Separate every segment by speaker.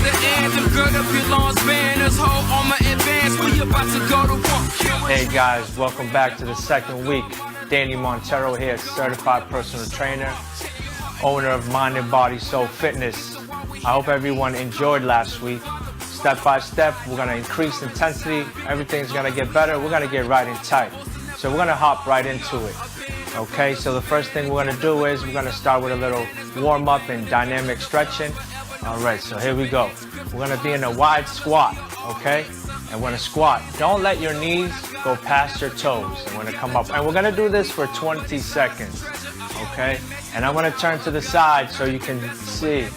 Speaker 1: the anthem. Gird up your lawns, banners, hold on my advance. We about to go to war.
Speaker 2: Hey guys, welcome back to the second week. Danny Montero here, certified personal trainer, owner of Mind and Body Soul Fitness. I hope everyone enjoyed last week. Step by step, we're gonna increase intensity. Everything's gonna get better. We're gonna get right and tight. So we're gonna hop right into it. Okay, so the first thing we're gonna do is we're gonna start with a little warm up and dynamic stretching. All right, so here we go. We're gonna be in a wide squat, okay? And we're gonna squat. Don't let your knees go past your toes. And we're gonna come up. And we're gonna do this for 20 seconds, okay? And I'm gonna turn to the side so you can see.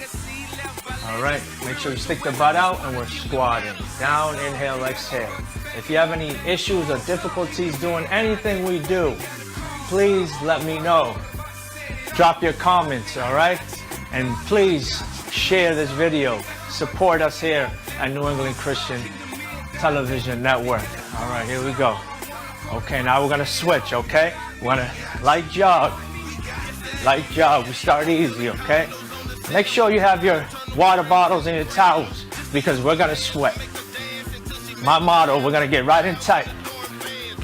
Speaker 2: All right, make sure you stick the butt out and we're squatting. Down, inhale, exhale. If you have any issues or difficulties doing anything we do, please let me know. Drop your comments, all right? And please share this video. Support us here at New England Christian Television Network. All right, here we go. Okay, now we're gonna switch, okay? We're gonna light jog. Light jog, we start easy, okay? Make sure you have your water bottles and your towels because we're gonna sweat. My motto, we're gonna get right and tight.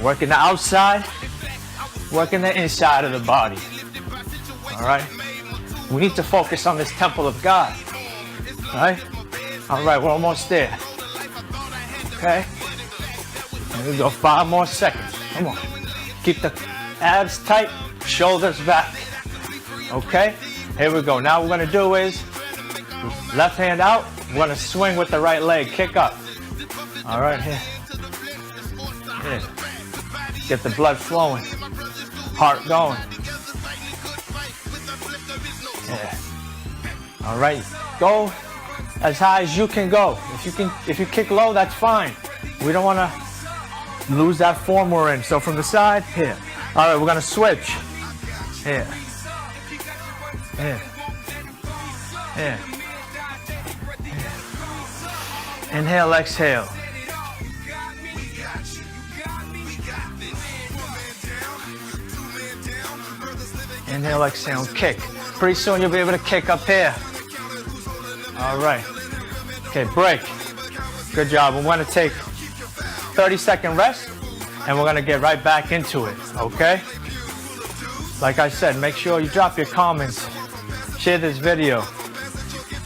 Speaker 2: Working the outside, working the inside of the body. All right? We need to focus on this temple of God. All right? All right, we're almost there. Okay? Here we go, 5 more seconds. Come on. Keep the abs tight, shoulders back. Okay? Here we go. Now what we're gonna do is left hand out. We're gonna swing with the right leg, kick up. All right, here. Here. Get the blood flowing, heart going. Yeah. All right, go as high as you can go. If you kick low, that's fine. We don't want to lose that form we're in. So from the side, here. All right, we're gonna switch. Here. Here. Here. Here. Inhale, exhale. Inhale, exhale, and kick. Pretty soon you'll be able to kick up here. All right. Okay, break. Good job. We're going to take 30-second rest, and we're going to get right back into it, okay? Like I said, make sure you drop your comments, share this video,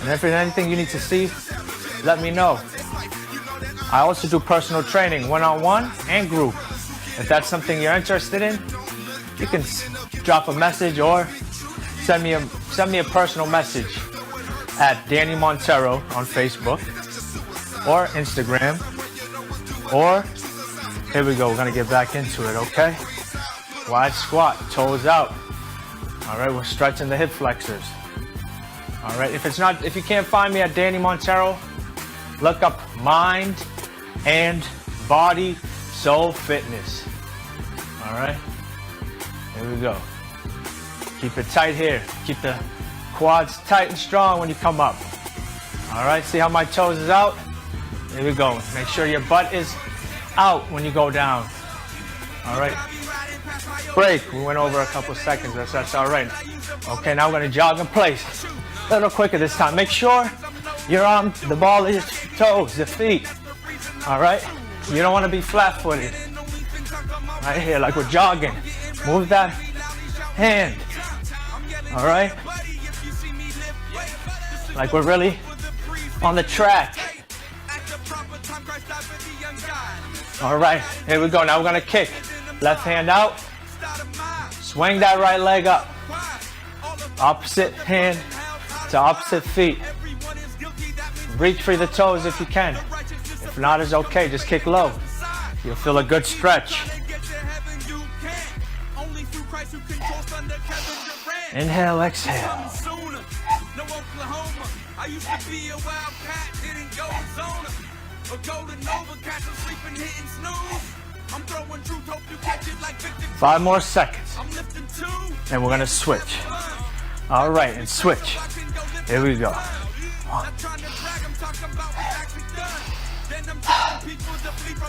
Speaker 2: and if there's anything you need to see, let me know. I also do personal training, one-on-one and group. If that's something you're interested in, you can drop a message or send me a personal message at Danny Montero on Facebook or Instagram. Or here we go, we're gonna get back into it, okay? Wide squat, toes out. All right, we're stretching the hip flexors. All right, if you can't find me at Danny Montero, look up Mind and Body Soul Fitness. All right. Here we go. Keep it tight here. Keep the quads tight and strong when you come up. All right, see how my toes is out? Here we go. Make sure your butt is out when you go down. All right. Break. We went over a couple seconds. That's all right. Okay, now we're going to jog in place. A little quicker this time. Make sure you're on the ball of your toes, the feet. All right? You don't want to be flat-footed. Right here, like we're jogging. Move that hand. All right? Like we're really on the track. All right, here we go. Now we're gonna kick. Left hand out. Swing that right leg up. Opposite hand to opposite feet. Reach for the toes if you can. If not, it's okay. Just kick low. You'll feel a good stretch. Inhale, exhale. Five more seconds. And we're gonna switch. All right, and switch. Here we go.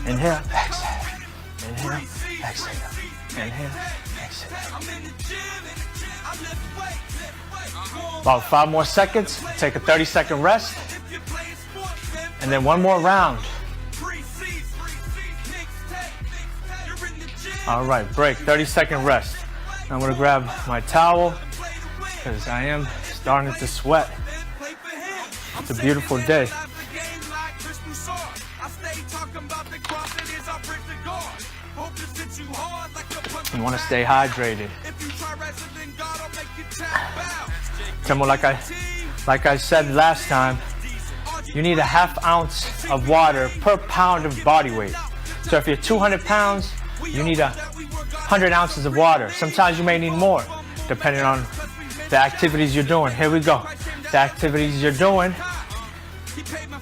Speaker 2: Inhale, exhale. Inhale, exhale. Inhale, exhale. About 5 more seconds. Take a 30-second rest. And then one more round. All right, break, 30-second rest. I'm gonna grab my towel because I am starting to sweat. It's a beautiful day. You wanna stay hydrated. Come on, like I said last time, you need a ½ ounce of water per pound of body weight. So if you're 200 pounds, you need 100 ounces of water. Sometimes you may need more, depending on the activities you're doing. Here we go. The activities you're doing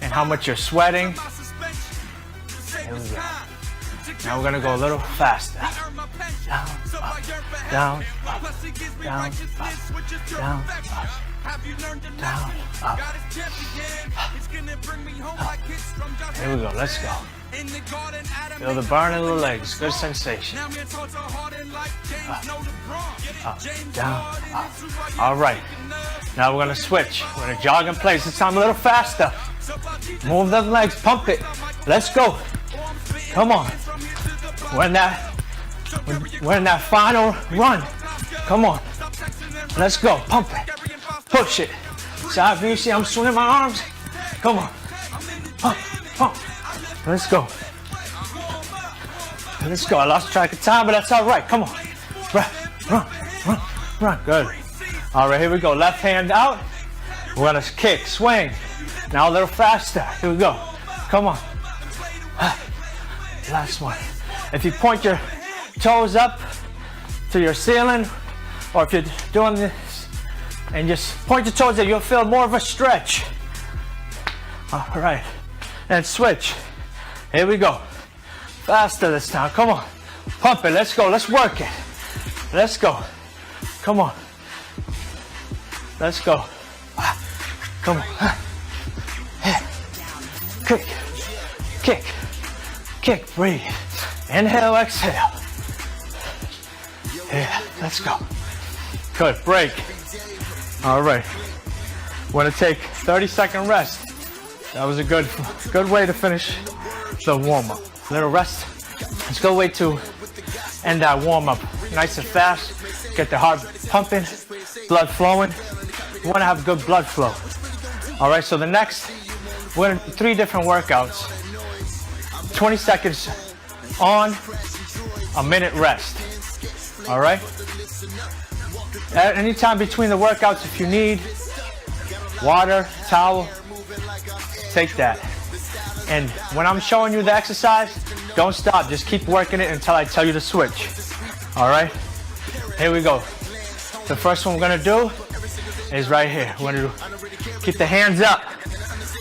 Speaker 2: and how much you're sweating. Here we go. Now we're gonna go a little faster. Down, up, down, up, down, up, down, up. Down, up. Here we go, let's go. Feel the burn in the legs, good sensation. Up, down, up. All right, now we're gonna switch. We're gonna jog in place, this time a little faster. Move the legs, pump it. Let's go. Come on. We're in that final run. Come on. Let's go, pump it. Push it. Side view, see I'm swinging my arms. Come on. Pump, pump. Let's go. Let's go. I lost track of time, but that's all right. Come on. Run. Good. All right, here we go. Left hand out. We're gonna kick, swing. Now a little faster. Here we go. Come on. Last one. If you point your toes up to your ceiling, or if you're doing this and just point your toes there, you'll feel more of a stretch. All right, and switch. Here we go. Faster this time, come on. Pump it, let's go, let's work it. Let's go, come on. Let's go. Come on. Kick, breathe. Inhale, exhale. Yeah, let's go. Good, break. All right, we're gonna take 30-second rest. That was a good way to finish the warm-up. Little rest. Let's go way to end that warm-up nice and fast. Get the heart pumping, blood flowing. We wanna have good blood flow. All right, so the next, we're gonna do 3 different workouts. 20 seconds on, a minute rest. All right? At any time between the workouts, if you need water, towel, take that. And when I'm showing you the exercise, don't stop. Just keep working it until I tell you to switch. All right? Here we go. The first one we're gonna do is right here. We're gonna keep the hands up.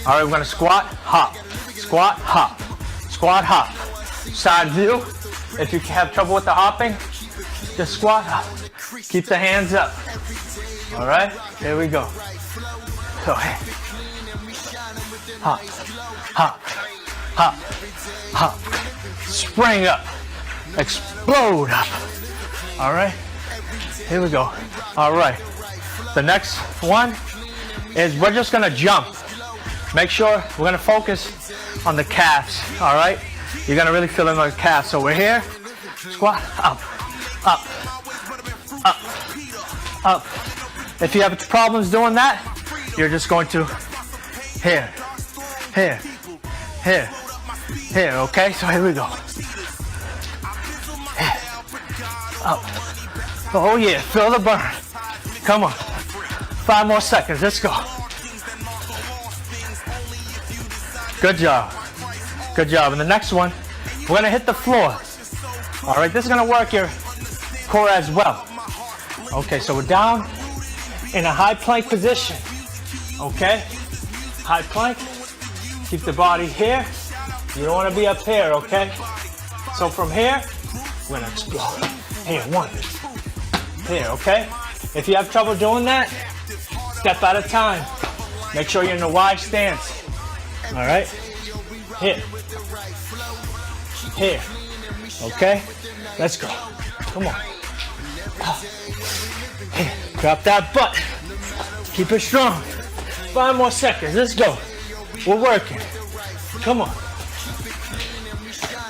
Speaker 2: All right, we're gonna squat, hop, squat, hop, squat, hop. Side view. If you have trouble with the hopping, just squat, hop. Keep the hands up. All right, here we go. Go ahead. Hop, hop, hop, hop. Spring up, explode up. All right, here we go. All right, the next one is we're just gonna jump. Make sure we're gonna focus on the calves. All right, you're gonna really feel in the calves. So we're here, squat, up, up, up, up. If you have problems doing that, you're just going to here, here, here, here, okay? So here we go. Here. Up. Oh yeah, feel the burn. Come on. 5 more seconds, let's go. Good job. Good job. And the next one, we're gonna hit the floor. All right, this is gonna work your core as well. Okay, so we're down in a high plank position. Okay, high plank. Keep the body here. You don't want to be up here, okay? So from here, we're gonna explode. Here, 1. Here, okay? If you have trouble doing that, step at a time. Make sure you're in a wide stance. All right? Here. Here. Okay? Let's go. Come on. Here. Drop that butt. Keep it strong. 5 more seconds. Let's go. We're working. Come on.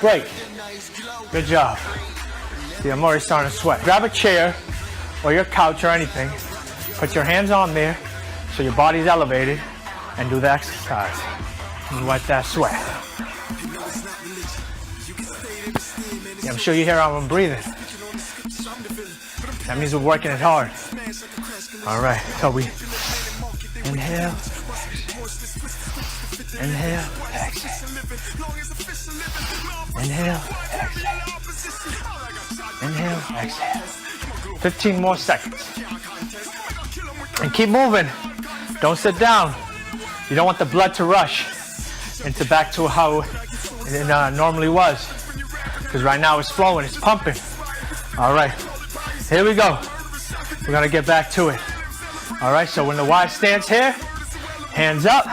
Speaker 2: Break. Good job. See, I'm already starting to sweat. Grab a chair or your couch or anything. Put your hands on there so your body's elevated and do the exercise. And wipe that sweat. Yeah, I'm sure you hear how I'm breathing. That means we're working it hard. All right, so we inhale, inhale, exhale. Inhale, exhale. Inhale, exhale. 15 more seconds. And keep moving. Don't sit down. You don't want the blood to rush into back to how it normally was. Because right now it's flowing, it's pumping. All right, here we go. We're gonna get back to it. All right, so when the Y stands here, hands up,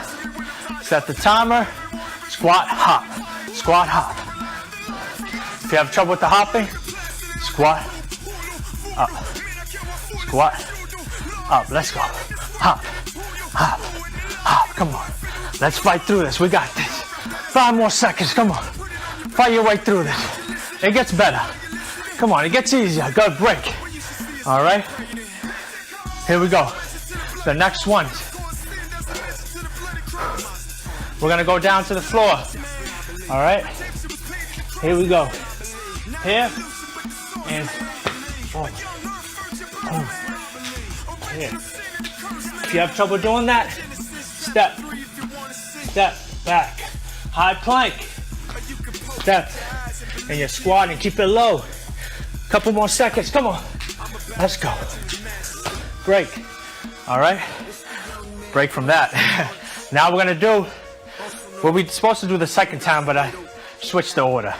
Speaker 2: set the timer, squat, hop, squat, hop. If you have trouble with the hopping, squat, up, squat, up. Let's go. Hop, hop, hop. Come on. Let's fight through this. We got this. 5 more seconds. Come on. Fight your way through this. It gets better. Come on. It gets easier. Good break. All right. Here we go. The next one. We're going to go down to the floor. All right. Here we go. Here and forward. Here. If you have trouble doing that, step, step back, high plank, step, and you're squatting. Keep it low. Couple more seconds. Come on. Let's go. Break. All right. Break from that. Now we're gonna do what we're supposed to do the second time, but I switched the order.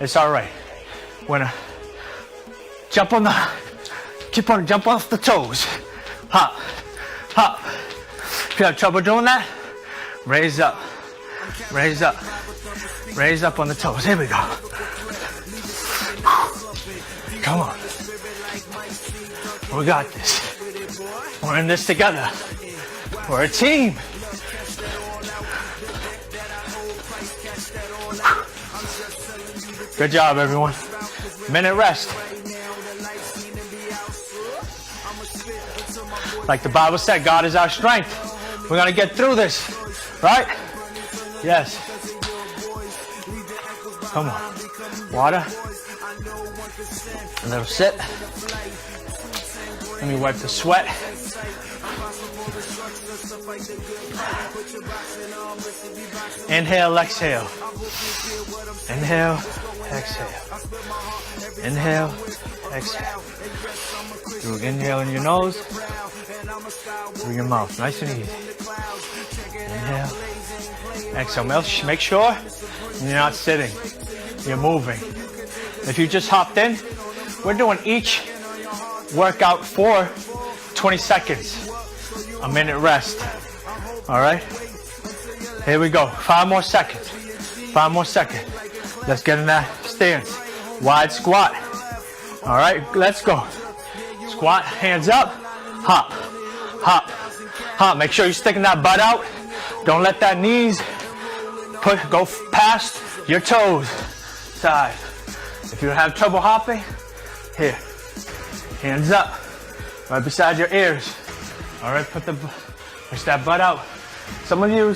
Speaker 2: It's all right. We're gonna jump on the, jump off the toes. Hop, hop. If you have trouble doing that, raise up, raise up, raise up on the toes. Here we go. Come on. We got this. We're in this together. We're a team. Good job, everyone. Minute rest. Like the Bible said, God is our strength. We're gonna get through this, right? Yes. Come on. Water. A little sit. Let me wipe the sweat. Inhale, exhale. Inhale, exhale. Inhale, exhale. Do an inhale in your nose, through your mouth, nice and easy. Inhale, exhale. Make sure you're not sitting, you're moving. If you just hopped in, we're doing each workout for 20 seconds, a minute rest. All right, here we go. 5 more seconds. 5 more seconds. Let's get in that stance. Wide squat. All right, let's go. Squat, hands up, hop, hop, hop. Make sure you're sticking that butt out. Don't let that knees go past your toes. Side. If you have trouble hopping, here, hands up, right beside your ears. All right, push that butt out. Some of you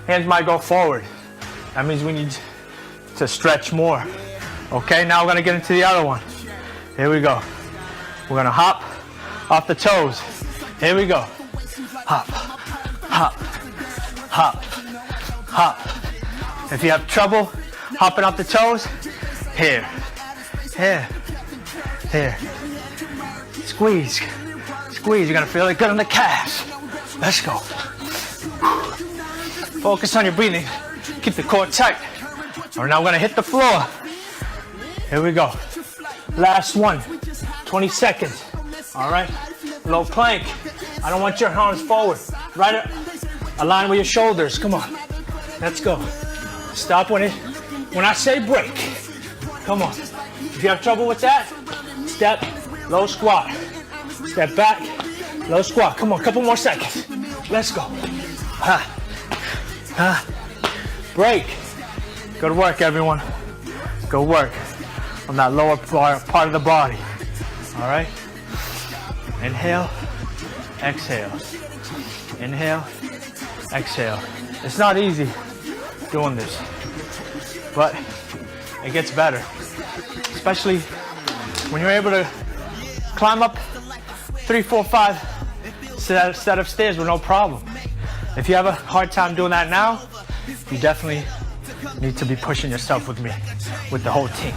Speaker 2: hands might go forward. That means we need to stretch more. Okay, now we're gonna get into the other one. Here we go. We're gonna hop off the toes. Here we go. Hop, hop, hop, hop. If you have trouble hopping off the toes, here, here, here. Squeeze, squeeze. You're gonna feel it good on the calves. Let's go. Focus on your breathing. Keep the core tight. All right, now we're gonna hit the floor. Here we go. Last one. 20 seconds. All right. Low plank. I don't want your arms forward. Right align with your shoulders. Come on. Let's go. Stop when I say break. Come on. If you have trouble with that, step, low squat. Step back, low squat. Come on, couple more seconds. Let's go. Ha. Ha. break. Good work, everyone. Good work on that lower part of the body. All right. Inhale, exhale. Inhale, exhale. It's not easy doing this, but it gets better, especially when you're able to climb up 3, 4, 5 set of stairs with no problem. If you have a hard time doing that now, you definitely need to be pushing yourself with me, with the whole team.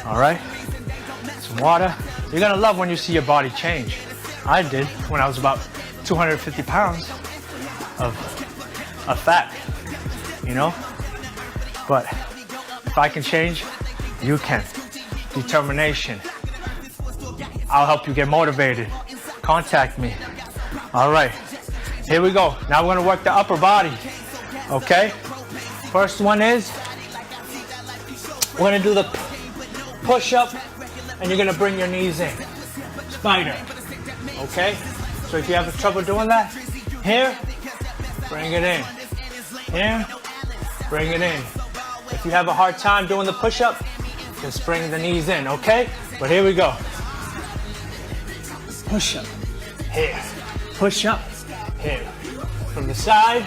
Speaker 2: All right? Some water. You're gonna love when you see your body change. I did when I was about 250 pounds of fat, you know? But if I can change, you can. Determination. I'll help you get motivated. Contact me. All right, here we go. Now we're gonna work the upper body, okay? First one is, we're gonna do the push-up, and you're gonna bring your knees in. Spider, okay? So if you have trouble doing that, here, bring it in. Here, bring it in. If you have a hard time doing the push-up, just bring the knees in, okay? But here we go. Push up, here. Push up, here. From the side,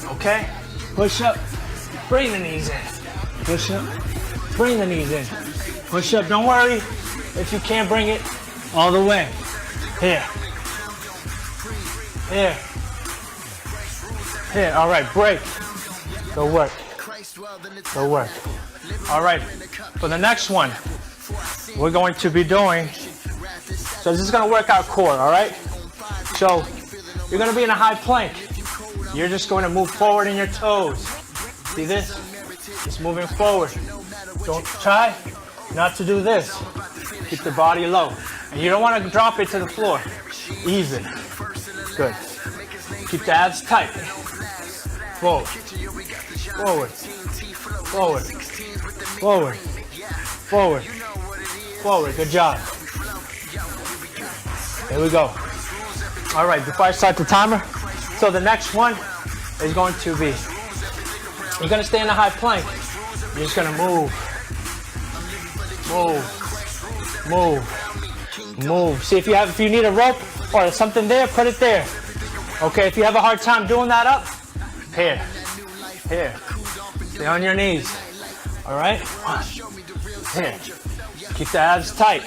Speaker 2: okay? Push up, bring the knees in. Push up, bring the knees in. Push up, don't worry if you can't bring it all the way. Here. Here. Here, all right, break. Go work. Go work. All right, for the next one, we're going to be doing, so this is gonna work our core, all right? So you're gonna be in a high plank. You're just going to move forward in your toes. See this? Just moving forward. Don't try not to do this. Keep the body low. And you don't want to drop it to the floor. Even. Good. Keep the abs tight. Forward. Forward. Forward. Forward. Forward. Forward. Good job. Here we go. All right, before I start the timer, so the next one is going to be, you're going to stay in a high plank. You're just going to move. Move. Move. Move. See if you need a rope or something there, put it there. Okay, if you have a hard time doing that up, here. Here. Stay on your knees. All right? Here. Keep the abs tight.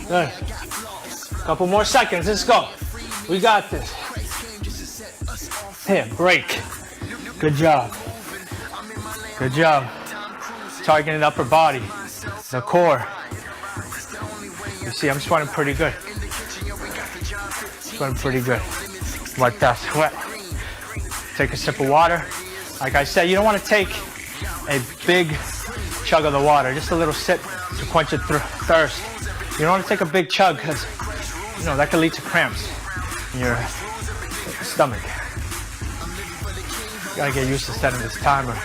Speaker 2: Good. Couple more seconds. Let's go. We got this. Here, break. Good job. Good job. Targeting the upper body, the core. You see, I'm sweating pretty good. Sweating pretty good. Like that sweat. Take a sip of water. Like I said, you don't want to take a big chug of the water. Just a little sip to quench your thirst. You don't want to take a big chug because, you know, that can lead to cramps in your stomach. You gotta get used to setting this timer.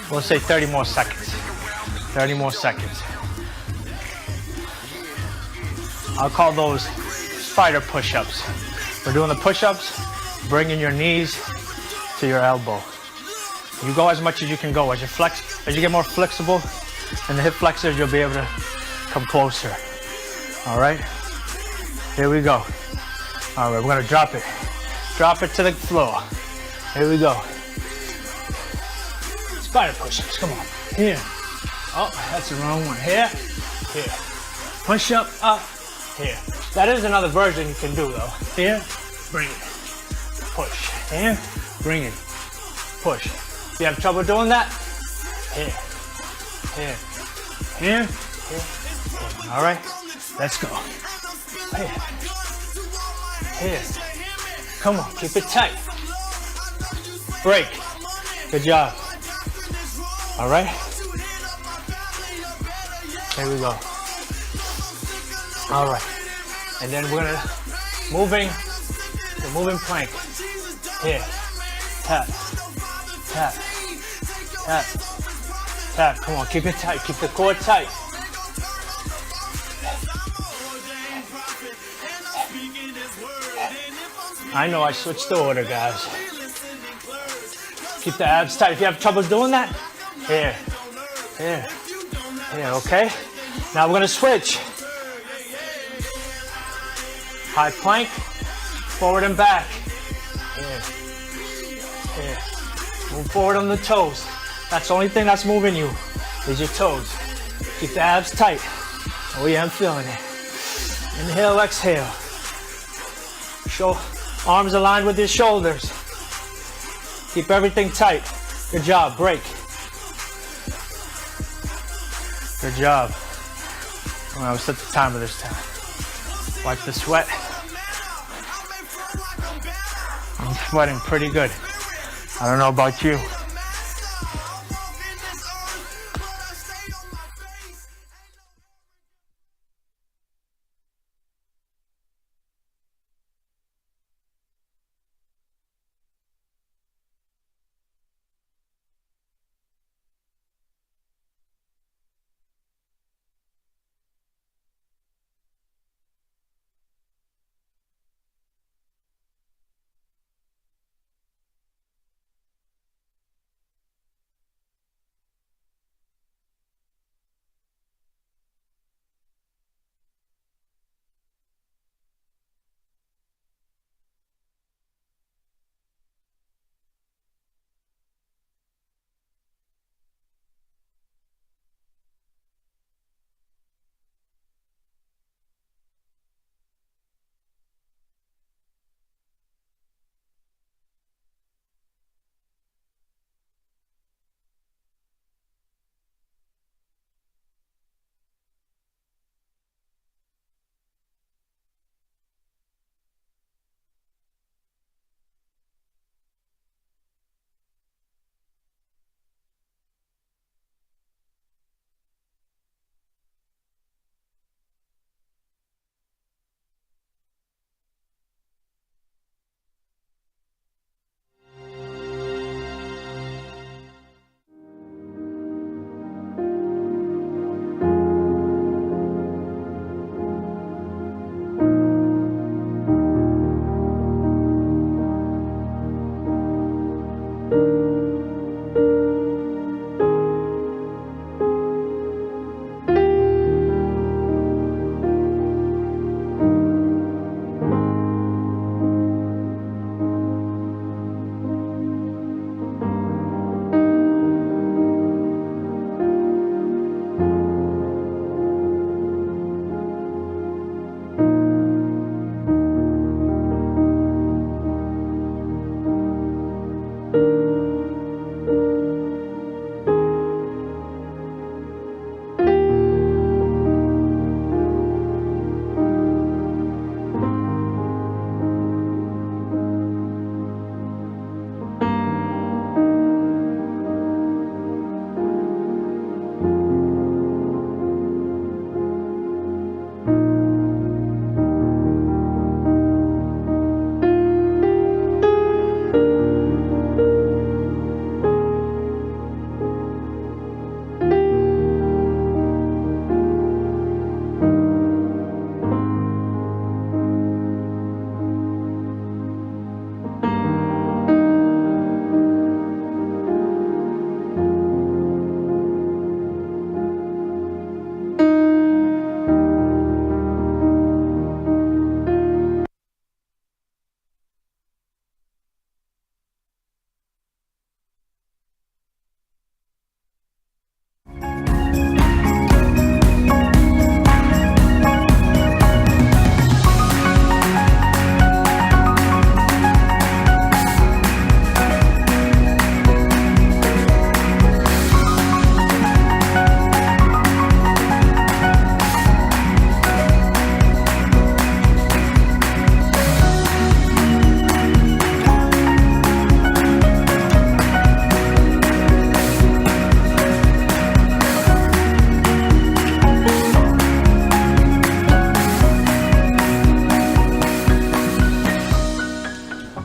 Speaker 2: We'll say 30 more seconds. 30 more seconds. I'll call those spider push-ups. We're doing the push-ups, bringing your knees to your elbow. You go as much as you can go. As you get more flexible in the hip flexors, you'll be able to come closer. All right? Here we go. All right, we're gonna drop it. Drop it to the floor. Here we go. Spider push-ups, come on. Here. Oh, that's the wrong one. Here. Here. Push up, here. That is another version you can do though. Here, bring it. Push. Here, bring it. Push. If you have trouble doing that, here. Here. Here. Here. Here. All right, let's go. Here. Here. Come on, keep it tight. Break. Good job. All right. Here we go. All right. And then we're gonna the moving plank. Here. Tap. Tap. Tap. Tap. Come on, keep it tight. Keep the core tight. I know I switched the order, guys. Keep the abs tight. If you have trouble doing that, here, here, here, okay? Now we're gonna switch. High plank, forward and back. Here, here. Move forward on the toes. That's the only thing that's moving you, is your toes. Keep the abs tight. Oh yeah, I'm feeling it. Inhale, exhale. Arms aligned with your shoulders. Keep everything tight. Good job, break. Good job. Well, I'll set the timer this time. Wipe the sweat. I'm sweating pretty good. I don't know about you.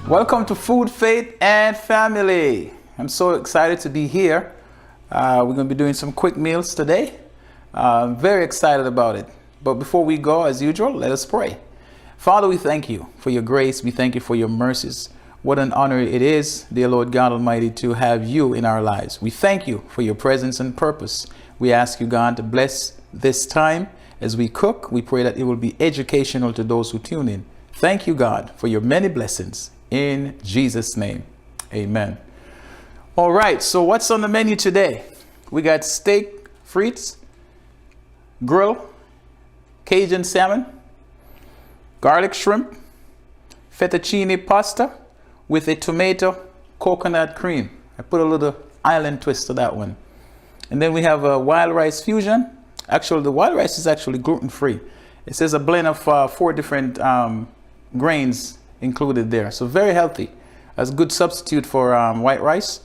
Speaker 3: Welcome to Food, Faith, and Family. I'm so excited to be here. We're going to be doing some quick meals today. I'm very excited about it. But before we go, as usual, let us pray. Father, we thank you for your grace. We thank you for your mercies. What an honor it is, dear Lord God Almighty, to have you in our lives. We thank you for your presence and purpose. We ask you, God, to bless this time as we cook. We pray that it will be educational to those who tune in. Thank you, God, for your many blessings. In Jesus' name, amen. All right, so what's on the menu today? We got steak frites, grill, Cajun salmon, garlic shrimp, fettuccine pasta with a tomato coconut cream. I put a little island twist to that one. And then we have a wild rice fusion. Actually, the wild rice is actually gluten-free. It says a blend of 4 different grains included there. So very healthy. That's a good substitute for white rice.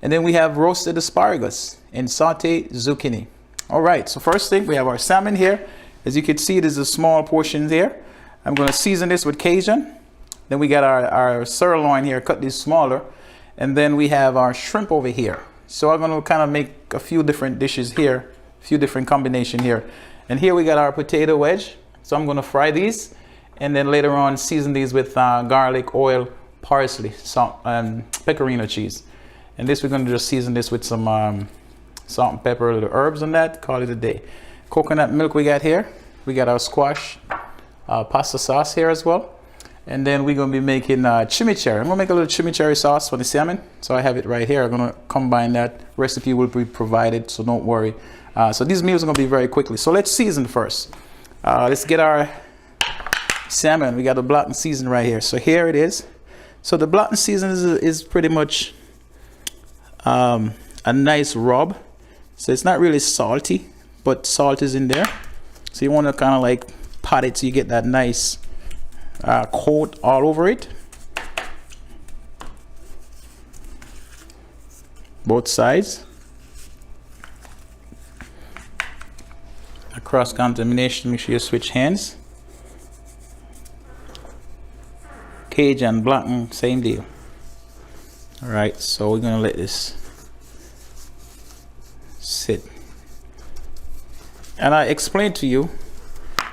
Speaker 3: And then we have roasted asparagus and sauteed zucchini. All right, so first thing, we have our salmon here. As you can see, there's a small portion there. I'm going to season this with Cajun. Then we got our sirloin here, cut this smaller. And then we have our shrimp over here. So I'm going to kind of make a few different dishes here, a few different combination here. And here we got our potato wedge. So I'm going to fry these and then later on season these with garlic, oil, parsley, salt, and pecorino cheese. And this, we're going to just season this with some salt and pepper, little herbs on that, call it a day. Coconut milk we got here. We got our squash pasta sauce here as well. And then we're going to be making chimichurri. I'm going to make a little chimichurri sauce for the salmon. So I have it right here. I'm going to combine that. Recipe will be provided, so don't worry. So these meals are going to be very quickly. So let's season first. Let's get our salmon. We got the blackened season right here. So here it is. So the blackened season is pretty much a nice rub. So it's not really salty, but salt is in there. So you want to kind of like pot it so you get that nice coat all over it. Both sides. Cross contamination, make sure you switch hands. Cajun, blackened, same deal. All right, so we're gonna let this sit. And I explained to you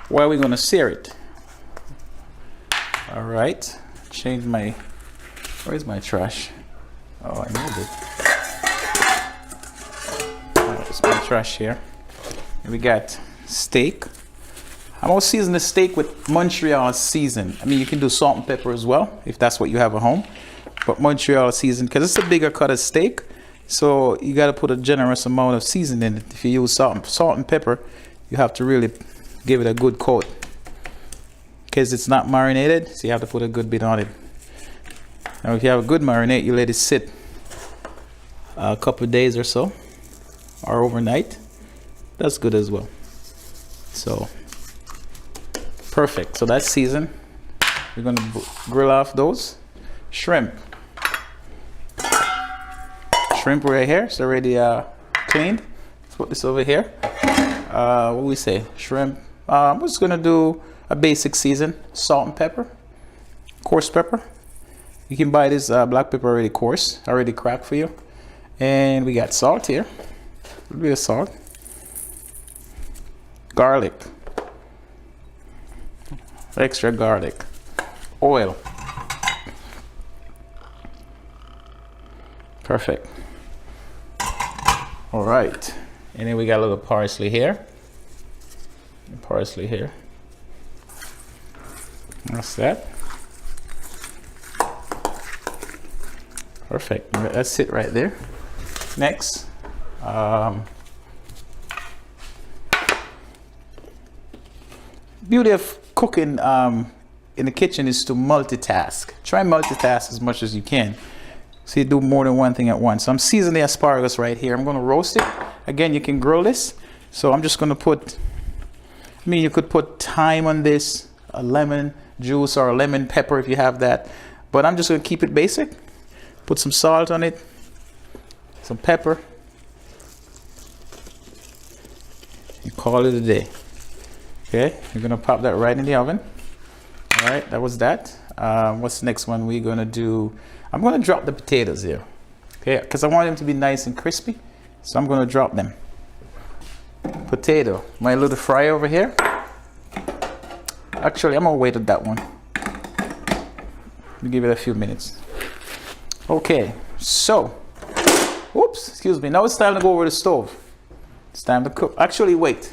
Speaker 3: why we're gonna sear it. All right, change my, where's my trash? Oh, I moved it. Oh, it's my trash here. And we got steak. I'm gonna season the steak with Montreal season. I mean, you can do salt and pepper as well if that's what you have at home, but Montreal season, because it's a bigger cut of steak, so you got to put a generous amount of seasoning in it. If you use salt and pepper, you have to really give it a good coat because it's not marinated, so you have to put a good bit on it. Now if you have a good marinade, you let it sit a couple of days or so, or overnight. That's good as well. So perfect. So that's seasoned. We're going to grill off those shrimp. Shrimp right here. It's already cleaned. Let's put this over here. What do we say? Shrimp. I'm just going to do a basic season. Salt and pepper. Coarse pepper. You can buy this black pepper already coarse, already cracked for you. And we got salt here. A little bit of salt. Garlic. Extra garlic. Oil. Perfect. All right. And then we got a little parsley here. Parsley here. That's that. Perfect. That's it right there. Next. Beauty of cooking in the kitchen is to multitask. Try multitask as much as you can. So you do more than one thing at once. So I'm seasoning the asparagus right here. I'm going to roast it. Again, you can grill this. So I'm just going to put, I mean, you could put thyme on this, a lemon juice or a lemon pepper if you have that. But I'm just going to keep it basic. Put some salt on it, some pepper. You call it a day. Okay, you're going to pop that right in the oven. All right, that was that. What's the next one we're going to do? I'm going to drop the potatoes here. Okay, because I want them to be nice and crispy. So I'm going to drop them. Potato, my little fry over here. Actually, I'm gonna wait at that one. Let me give it a few minutes. Okay, so, whoops, excuse me. Now it's time to go over the stove. It's time to cook. Actually, wait.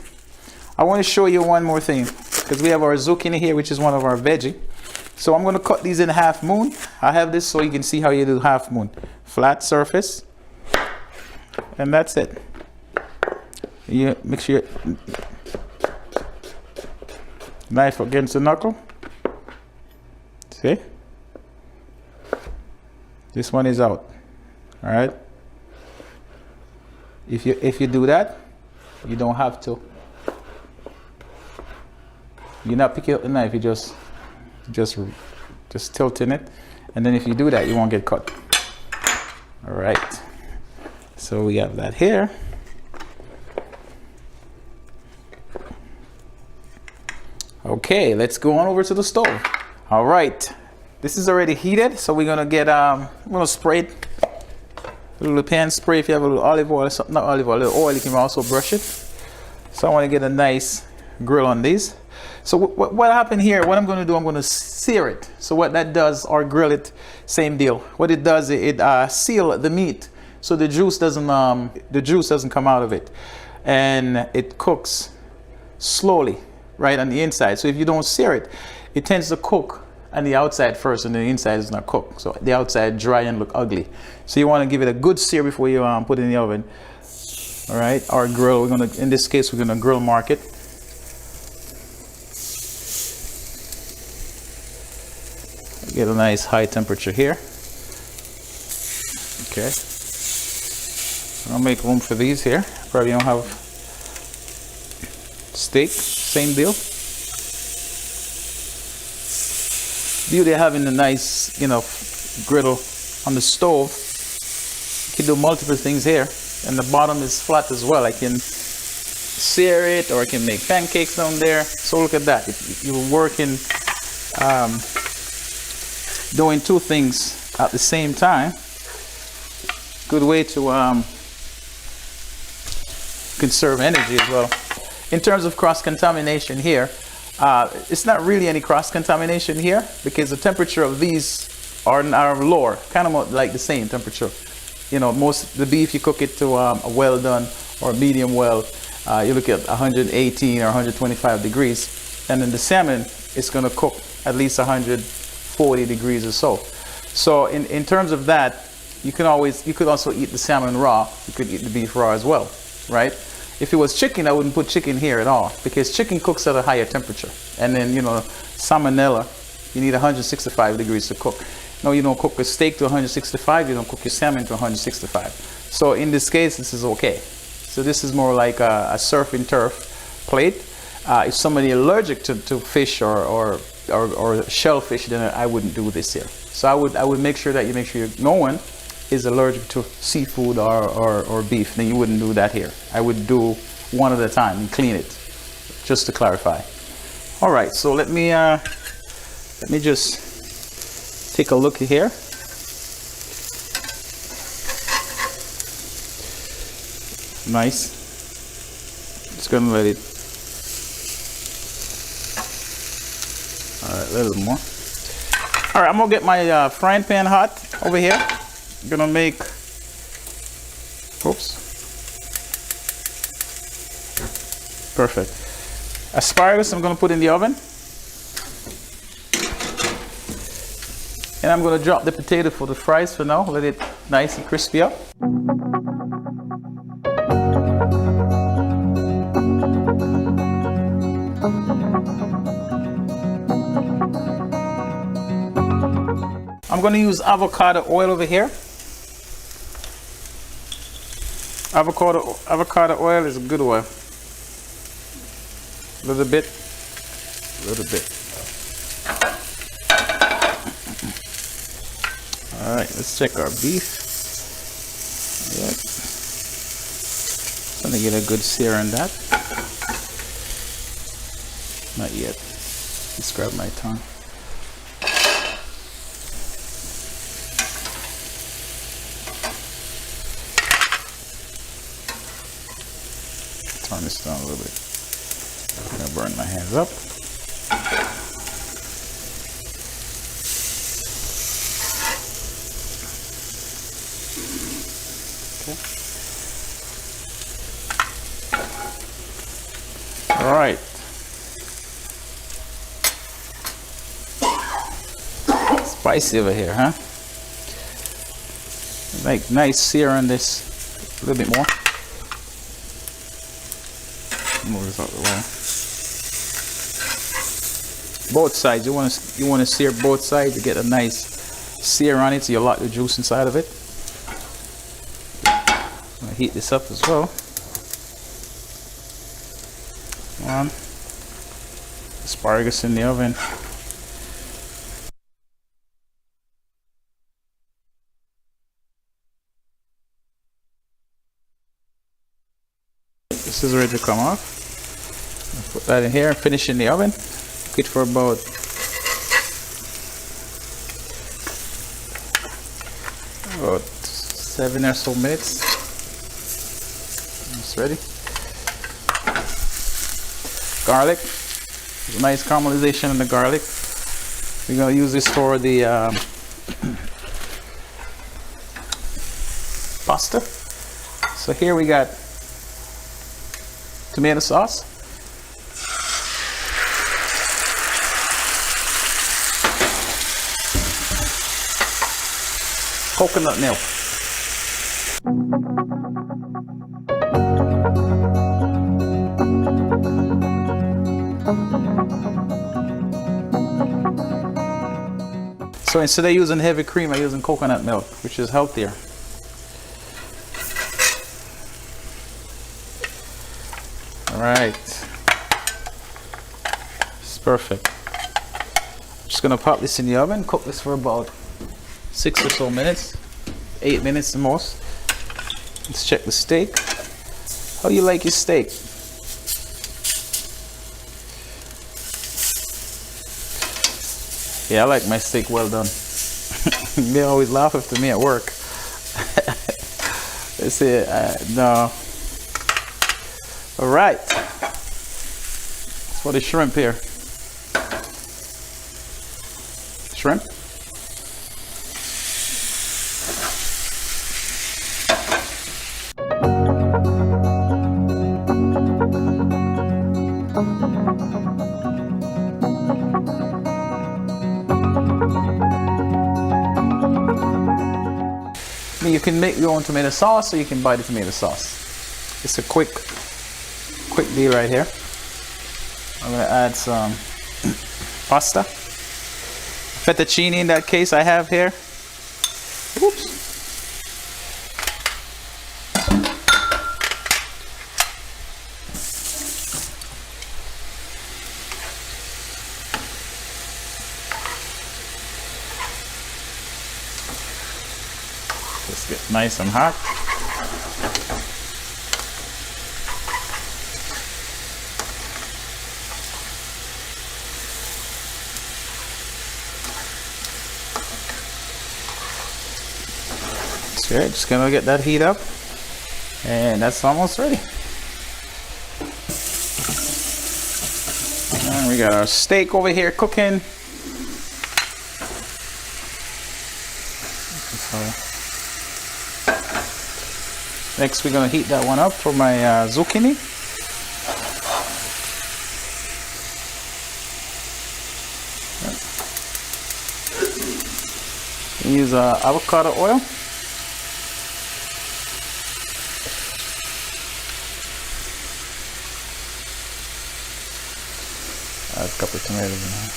Speaker 3: I want to show you one more thing because we have our zucchini here, which is one of our veggie. So I'm going to cut these in half moon. I have this so you can see how you do half moon. Flat surface. And that's it. You make sure knife against the knuckle. See? This one is out. All right. If you do that, you don't have to. You're not picking up the knife. You just tilting it, and then if you do that, you won't get cut. All right. So we have that here. Okay, let's go on over to the stove. All right, this is already heated, so we're gonna get I'm gonna spray it. A little pan spray. If you have a little olive oil, something, not olive oil, a little oil, you can also brush it. So I want to get a nice grill on these. So what happened here, what I'm going to do, I'm going to sear it. So what that does, or grill it, same deal. What it does, it seal the meat, so the juice doesn't come out of it, and it cooks slowly right on the inside. So if you don't sear it, it tends to cook on the outside first, and the inside is not cooked. So the outside dry and look ugly. So you want to give it a good sear before you put it in the oven. All right, our grill, we're gonna, in this case, we're gonna grill mark it. Get a nice high temperature here. Okay. I'll make room for these here. Probably don't have steak, same deal. Beauty of having a nice, griddle on the stove. You can do multiple things here, and the bottom is flat as well. I can sear it, or I can make pancakes down there. So look at that. If you're working, doing two things at the same time, good way to conserve energy as well. In terms of cross-contamination here, it's not really any cross-contamination here because the temperature of these are lower, kind of like the same temperature. Most the beef, you cook it to a well done or medium well, you look at 118 or 125 degrees, and then the salmon is going to cook at least 140 degrees or so. So in terms of that, you could also eat the salmon raw. You could eat the beef raw as well, right? If it was chicken, I wouldn't put chicken here at all because chicken cooks at a higher temperature. And then, salmonella, you need 165 degrees to cook. No, you don't cook a steak to 165, you don't cook your salmon to 165. So in this case, this is okay. So this is more like a surf and turf plate. If somebody is allergic to fish or shellfish, then I wouldn't do this here. So I would make sure that no one is allergic to seafood or beef. Then you wouldn't do that here. I would do one at a time and clean it, just to clarify. All right, so let me just take a look here. Nice. Just gonna let it. All right, a little more. All right, I'm gonna get my frying pan hot over here. I'm gonna make. Oops. Perfect. Asparagus, I'm gonna put in the oven. And I'm gonna drop the potato for the fries for now. Let it nice and crispy up. I'm going to use avocado oil over here. Avocado oil is a good oil. A little bit. All right, let's check our beef. Yep. Trying to get a good sear on that. Not yet. Just grab my tongue. Turn this down a little bit. I'm gonna burn my hands up. All right. Spicy over here, huh? Like nice sear on this. A little bit more. Move this out the way. Both sides. You want to sear both sides to get a nice sear on it, so you lock the juice inside of it. I'm gonna heat this up as well. One. Asparagus in the oven. This is ready to come off. I'll put that in here and finish in the oven. Cook it for about 7 or so minutes. It's ready. Garlic. There's a nice caramelization in the garlic. We're going to use this for the pasta. So here we got tomato sauce. Coconut milk. So instead of using heavy cream, I'm using coconut milk, which is healthier. All right, it's perfect. I'm just gonna pop this in the oven, cook this for about 6 or so minutes, 8 minutes the most. Let's check the steak. How you like your steak? Yeah, I like my steak well done. They always laugh after me at work. They say, no. All right. That's for the shrimp here. Shrimp. You can make your own tomato sauce, or you can buy the tomato sauce. It's a quick deal right here. I'm gonna add some pasta, fettuccine in that case I have here. Oops. Let's get nice and hot. That's right, just gonna get that heat up, and that's almost ready. And we got our steak over here cooking. Next, we're gonna heat that one up for my zucchini. Use avocado oil. Add a couple of tomatoes in there.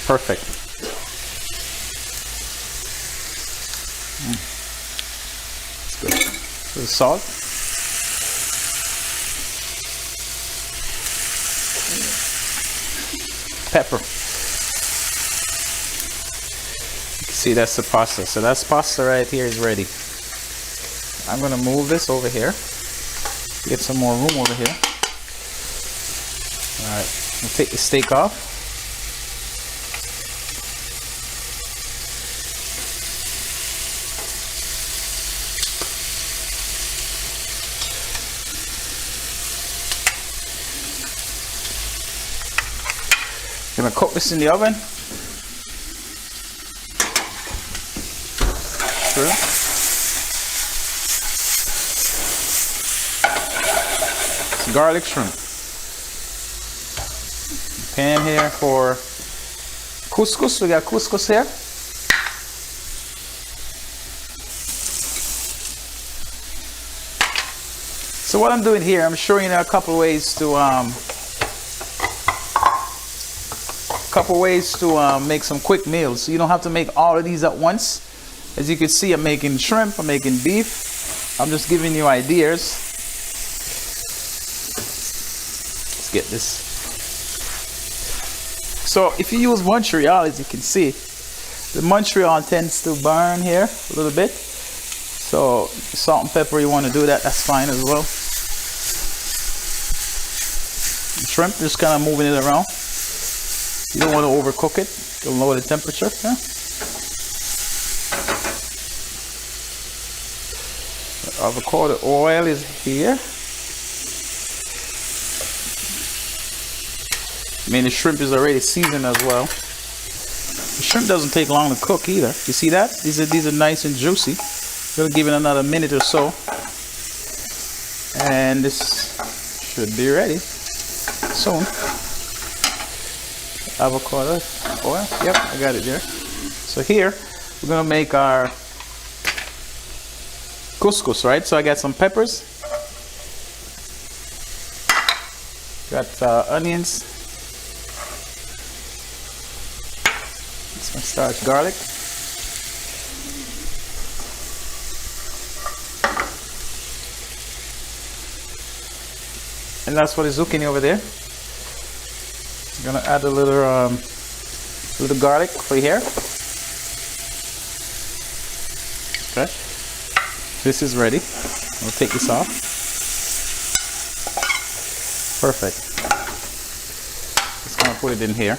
Speaker 3: Perfect. That's good. A little salt. Pepper. You can see that's the pasta. So that's pasta right here is ready. I'm gonna move this over here. Get some more room over here. All right. We'll take the steak off. Gonna cook this in the oven. Shrimp. It's garlic shrimp. Pan here for couscous. We got couscous here. So what I'm doing here, I'm showing you a couple ways to make some quick meals. So you don't have to make all of these at once. As you can see, I'm making shrimp, I'm making beef. I'm just giving you ideas. Let's get this. So if you use Montreal, as you can see, the Montreal tends to burn here a little bit. So salt and pepper, you want to do that, that's fine as well. Shrimp, just kind of moving it around. You don't want to overcook it. You'll lower the temperature. Yeah? Avocado oil is here. I mean, the shrimp is already seasoned as well. The shrimp doesn't take long to cook either. You see that? These are nice and juicy. We'll give it another minute or so, and this should be ready soon. Avocado oil. Yep, I got it there. So here we're gonna make our couscous, right? So I got some peppers, got onions, some starch, garlic, and that's for the zucchini over there. I'm gonna add a little garlic for here. Okay, this is ready. I'll take this off. Perfect. Just gonna put it in here.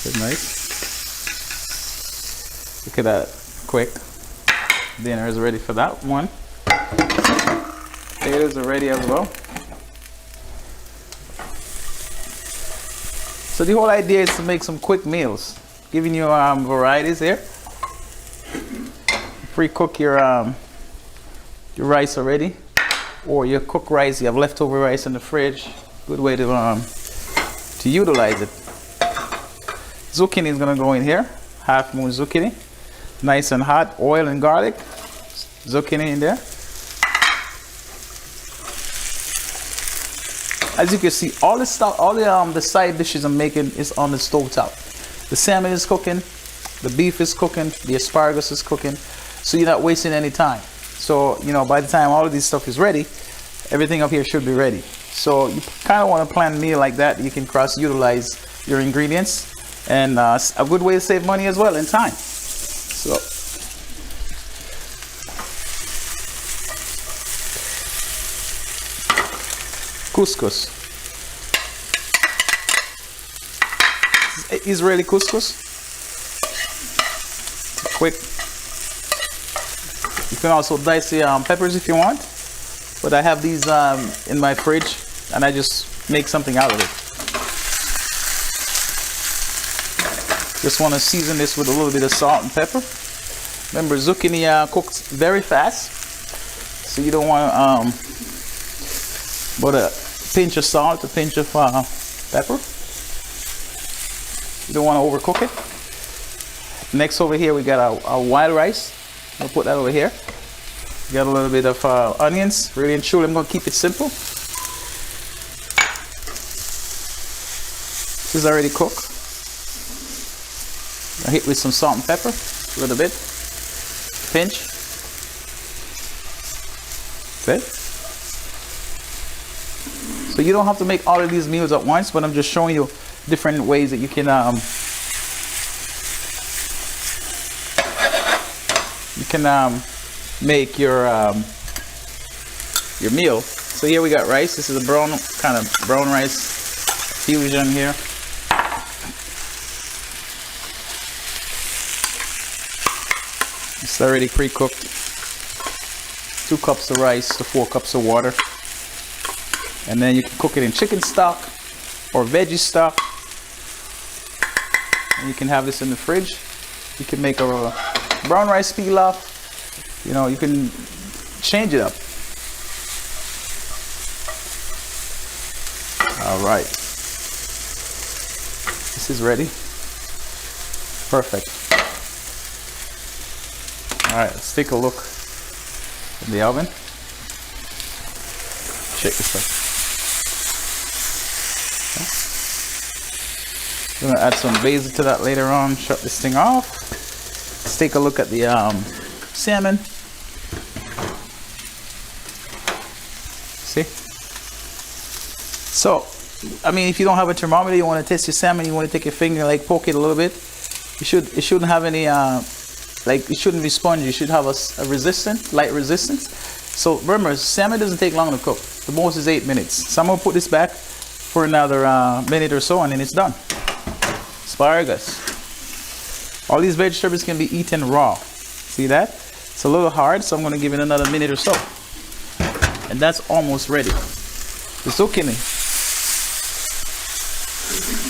Speaker 3: Good, nice. Look at that, quick. Dinner is ready for that one. Potatoes are ready as well. So the whole idea is to make some quick meals, giving you varieties here. Pre-cook your rice already, or you cook rice. You have leftover rice in the fridge. Good way to utilize it. Zucchini is gonna go in here. Half moon zucchini, nice and hot. Oil and garlic. Zucchini in there. As you can see, all the stuff, all the side dishes I'm making is on the stove top. The salmon is cooking, the beef is cooking, the asparagus is cooking, so you're not wasting any time. So, you know, by the time all of this stuff is ready, everything up here should be ready. So you kind of want to plan a meal like that. You can cross-utilize your ingredients, and a good way to save money as well and time. So. Couscous. Israeli couscous. Quick. You can also dice the peppers if you want, but I have these in my fridge, and I just make something out of it. Just want to season this with a little bit of salt and pepper. Remember, zucchini cooks very fast, so you don't want to. But a pinch of salt, a pinch of pepper. You don't want to overcook it. Next over here we got our wild rice. I'll put that over here. Got a little bit of onions, really and truly. I'm going to keep it simple. This is already cooked. I hit with some salt and pepper, a little bit. Pinch. That's it. So you don't have to make all of these meals at once, but I'm just showing you different ways that you can make your meal. So here we got rice. This is a brown rice fusion here. It's already pre-cooked. 2 cups of rice to 4 cups of water. And then you can cook it in chicken stock or veggie stock. You can have this in the fridge. You can make a brown rice pilaf. You know, you can change it up. All right. This is ready. Perfect. All right, let's take a look in the oven. Check this out. I'm gonna add some basil to that later on. Shut this thing off. Let's take a look at the salmon. See? So, I mean, if you don't have a thermometer, you want to test your salmon, you want to take your finger, like poke it a little bit. It shouldn't have any, like it shouldn't be spongy. It should have a resistance, light resistance. So remember, salmon doesn't take long to cook. The most is 8 minutes. So I'm gonna put this back for another minute or so, and then it's done. Asparagus. All these vegetables can be eaten raw. See that? It's a little hard, so I'm gonna give it another minute or so. And that's almost ready. The zucchini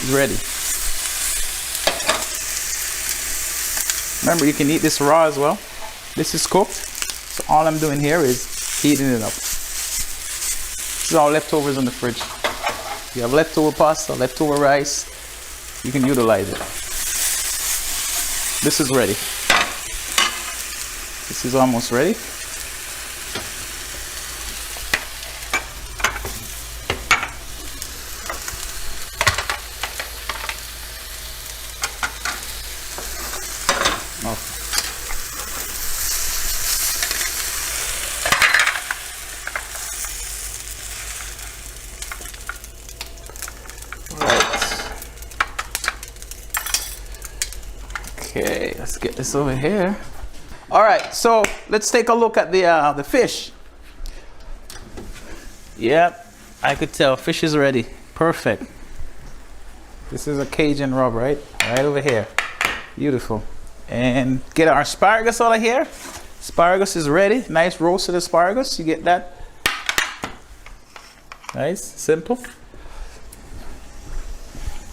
Speaker 3: is ready. Remember, you can eat this raw as well. This is cooked. So all I'm doing here is heating it up. This is all leftovers in the fridge. If you have leftover pasta, leftover rice, you can utilize it. This is ready. This is almost ready. Okay, let's get this over here. All right, so let's take a look at the fish. Yep, I could tell fish is ready. Perfect. This is a Cajun rub, right? Right over here. Beautiful. And get our asparagus out of here. Asparagus is ready. Nice roasted asparagus. You get that? Nice, simple.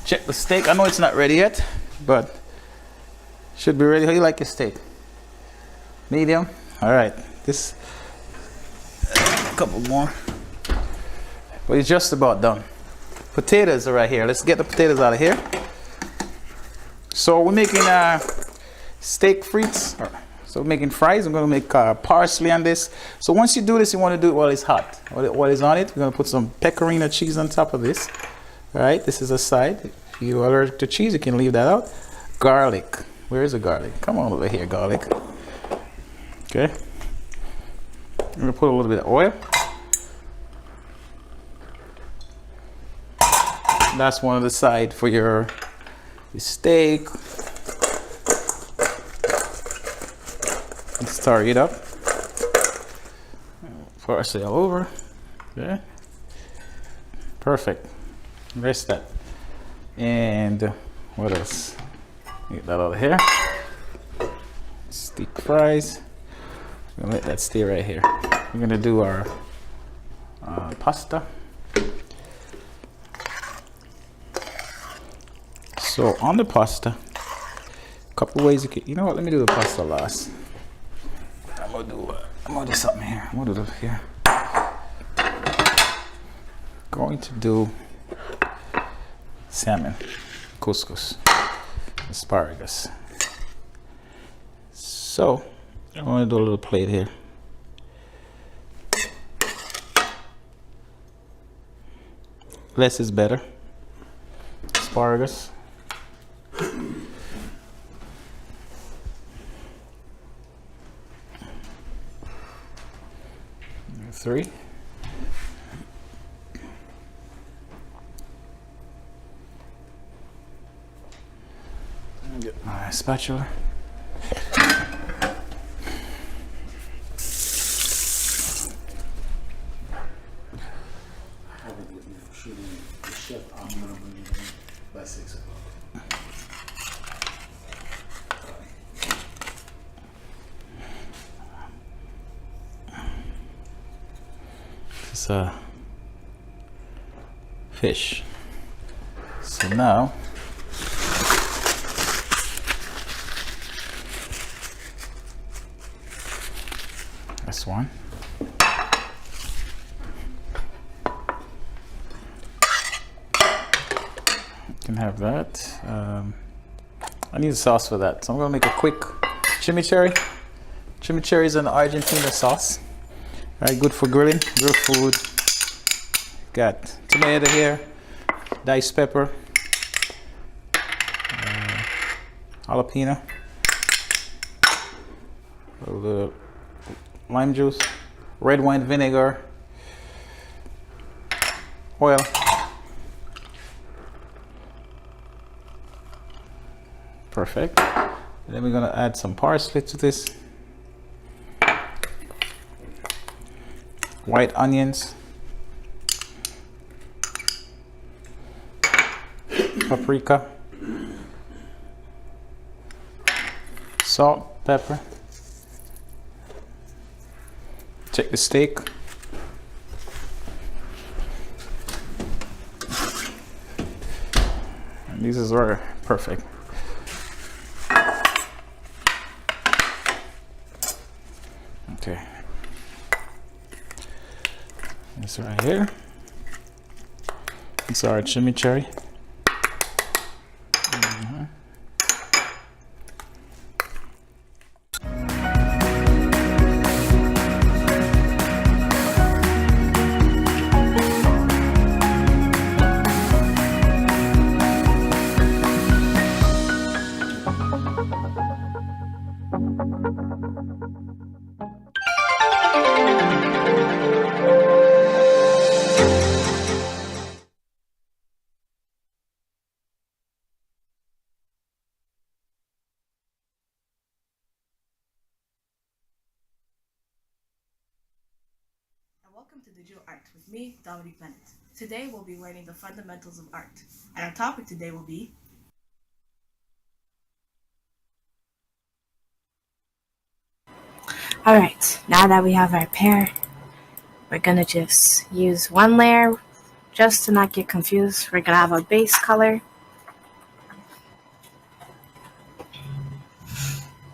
Speaker 3: Check the steak. I know it's not ready yet, but should be ready. How you like your steak? Medium? All right. This, a couple more. But it's just about done. Potatoes are right here. Let's get the potatoes out of here. So we're making steak frites. So we're making fries. I'm going to make parsley on this. So once you do this, you want to do it while it's hot. While it's on it, we're going to put some pecorino cheese on top of this. All right. This is a side. If you're allergic to cheese, you can leave that out. Garlic. Where is the garlic? Come on over here, garlic. Okay. I'm going to put a little bit of oil. That's one of the side for your steak. Let's stir it up. Parsley all over. Okay. Perfect. Rest that. And what else? Get that out of here. Steak fries. I'm gonna let that stay right here. We're gonna do our pasta. So on the pasta, a couple ways you can. You know what? Let me do the pasta last. I'm gonna do something here. I'm gonna do this here. Going to do salmon, couscous, asparagus. So I want to do a little plate here. Less is better. Asparagus. 3. Get my spatula.
Speaker 4: By 6 o'clock.
Speaker 3: This fish. So now This one. Can have that. I need a sauce for that, so I'm gonna make a quick chimichurri. Chimichurri is an Argentina sauce. All right, good for grilling, grilled food. Got tomato here, diced pepper, jalapeno, a little lime juice, red wine vinegar, oil. Perfect. Then we're gonna add some parsley to this. White onions. Paprika. Salt, pepper. Check the steak. And these are perfect. Okay. This right here. It's our chimichurri.
Speaker 5: Welcome to Digital Art with me, Dominique Bennett. Today we'll be learning the fundamentals of art, and our topic today will be Alright, now that we have our pear, we're gonna just use one layer just to not get confused. We're gonna have a base color,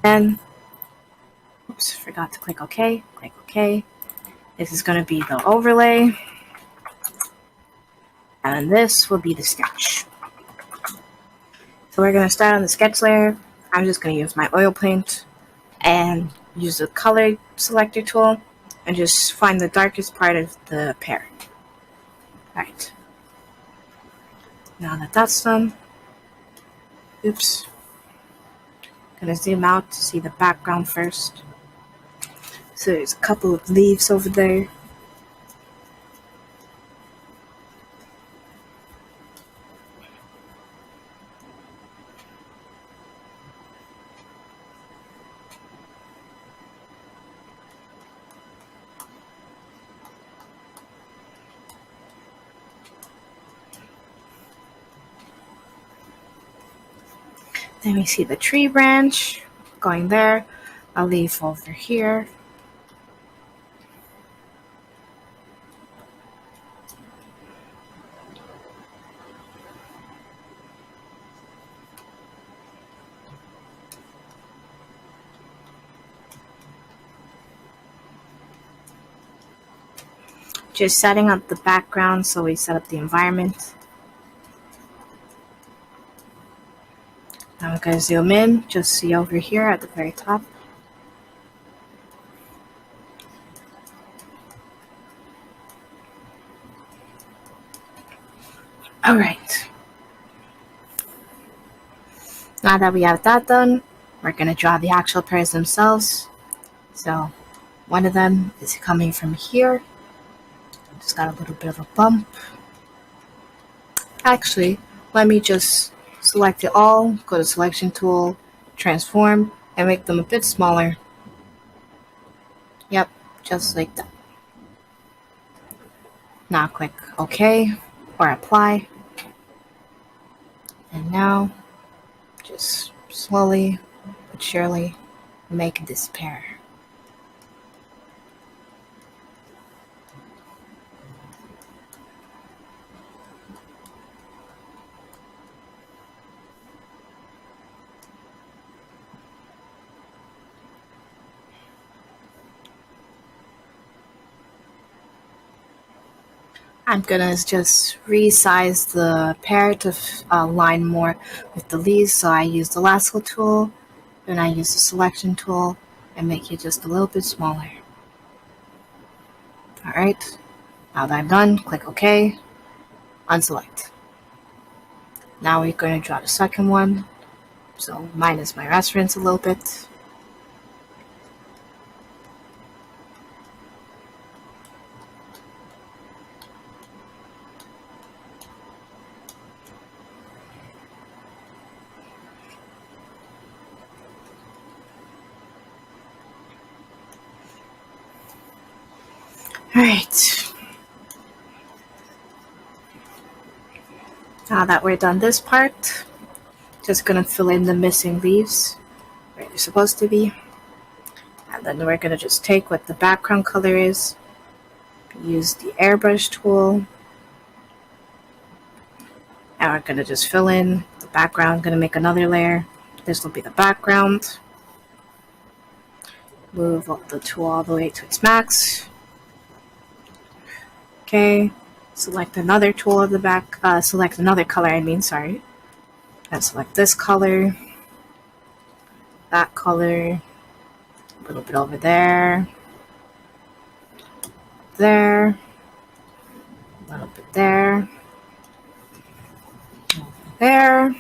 Speaker 5: then oops, forgot to click OK. Click OK. This is gonna be the overlay, and this will be the sketch. So we're gonna start on the sketch layer. I'm just gonna use my oil paint and use the color selector tool and just find the darkest part of the pear. Alright. Now that that's done, oops. Gonna zoom out to see the background first. So there's a couple of leaves over there. Then we see the tree branch going there, a leaf over here. Just setting up the background, so we set up the environment. Now we're going to zoom in, just see over here at the very top. Alright. Now that we have that done, we're going to draw the actual pears themselves. So one of them is coming from here. Just got a little bit of a bump. Actually, let me just select it all, go to selection tool, transform, and make them a bit smaller. Yep, just like that. Now click OK or apply. And now just slowly but surely make this pear. I'm gonna just resize the pear to align more with the leaves. So I use the lasso tool, and I use the selection tool and make it just a little bit smaller. Alright, now that I'm done, click OK, unselect. Now we're going to draw the second one, so minus my reference a little bit. Alright, now that we're done this part, just gonna fill in the missing leaves where they're supposed to be. And then we're gonna just take what the background color is, use the airbrush tool, and we're gonna just fill in the background. Gonna make another layer. This will be the background. Move the tool all the way to its max. Okay, select another tool of the back, select another color, and select this color, that color, a little bit over there, a little bit there, there.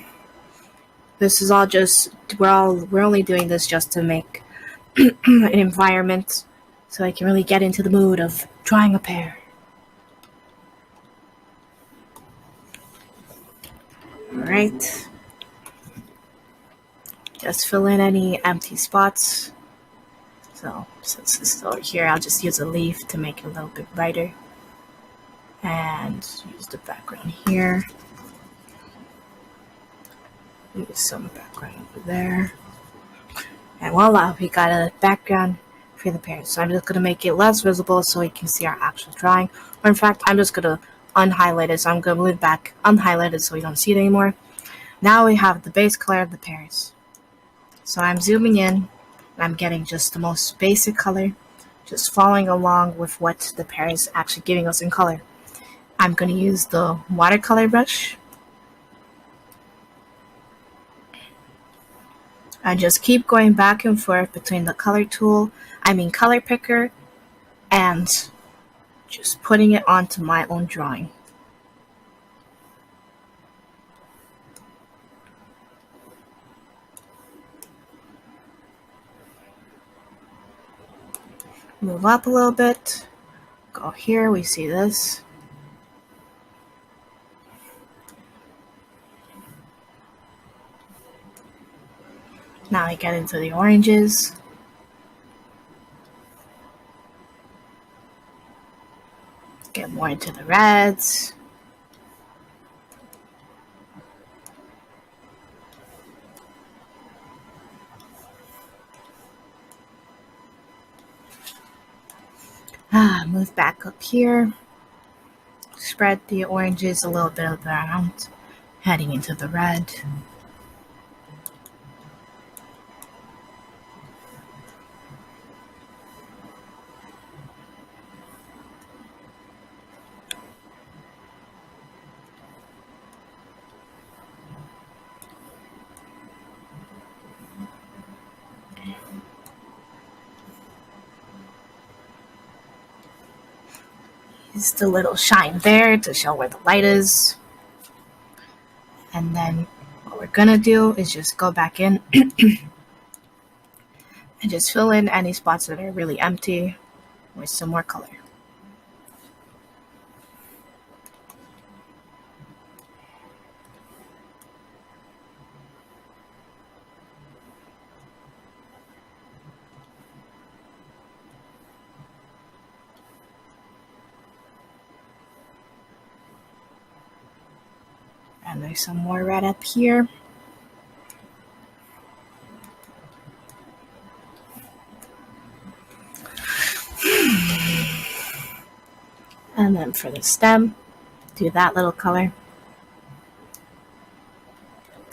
Speaker 5: This is all just, we're only doing this just to make an environment so I can really get into the mood of drawing a pear. Alright, just fill in any empty spots. So since this is over here, I'll just use a leaf to make it a little bit brighter. And use the background here. Use some background over there. And voila, we got a background for the pear. So I'm just going to make it less visible so you can see our actual drawing. Or in fact, I'm just going to unhighlight it. So I'm going to move it back unhighlighted so you don't see it anymore. Now we have the base color of the pears. So I'm zooming in and I'm getting just the most basic color, just following along with what the pear is actually giving us in color. I'm going to use the watercolor brush. I just keep going back and forth between the color picker, and just putting it onto my own drawing. Move up a little bit, go here, we see this. Now I get into the oranges. Get more into the reds. Move back up here. Spread the oranges a little bit around, heading into the red. Just a little shine there to show where the light is. And then what we're gonna do is just go back in and just fill in any spots that are really empty with some more color. And there's some more red up here. And then for the stem, do that little color.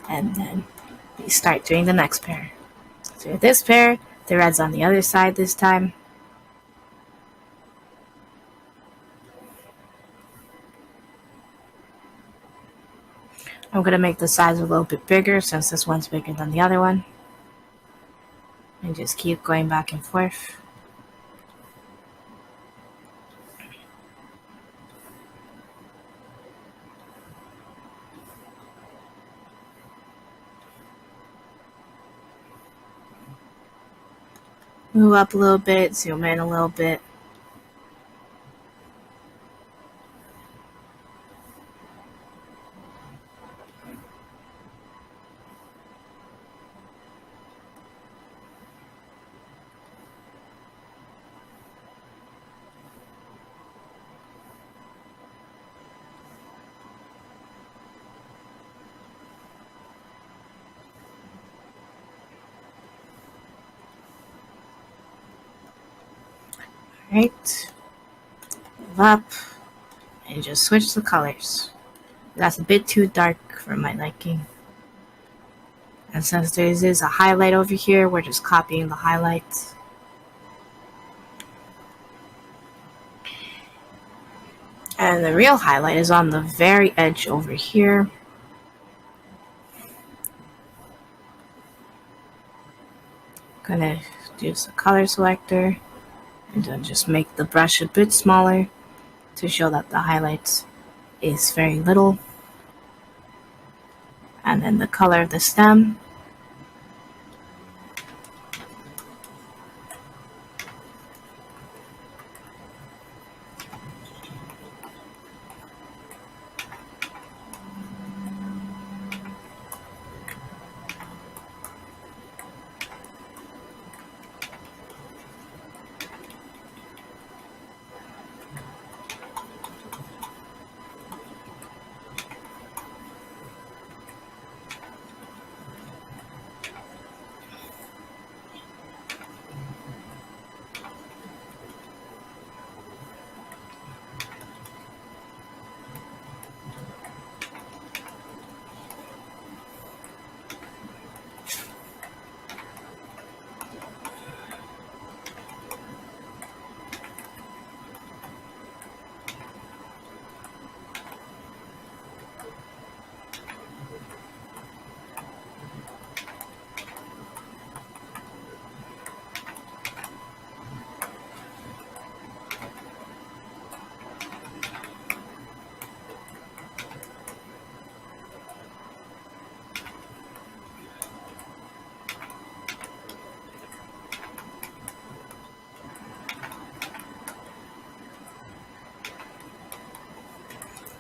Speaker 5: And then we start doing the next pair. So this pair, the red's on the other side this time. I'm going to make the size a little bit bigger since this one's bigger than the other one. And just keep going back and forth. Move up a little bit, zoom in a little bit. Right, move up, and just switch the colors. That's a bit too dark for my liking. And since there is a highlight over here, we're just copying the highlights. And the real highlight is on the very edge over here. Gonna use the color selector and then just make the brush a bit smaller to show that the highlights is very little. And then the color of the stem.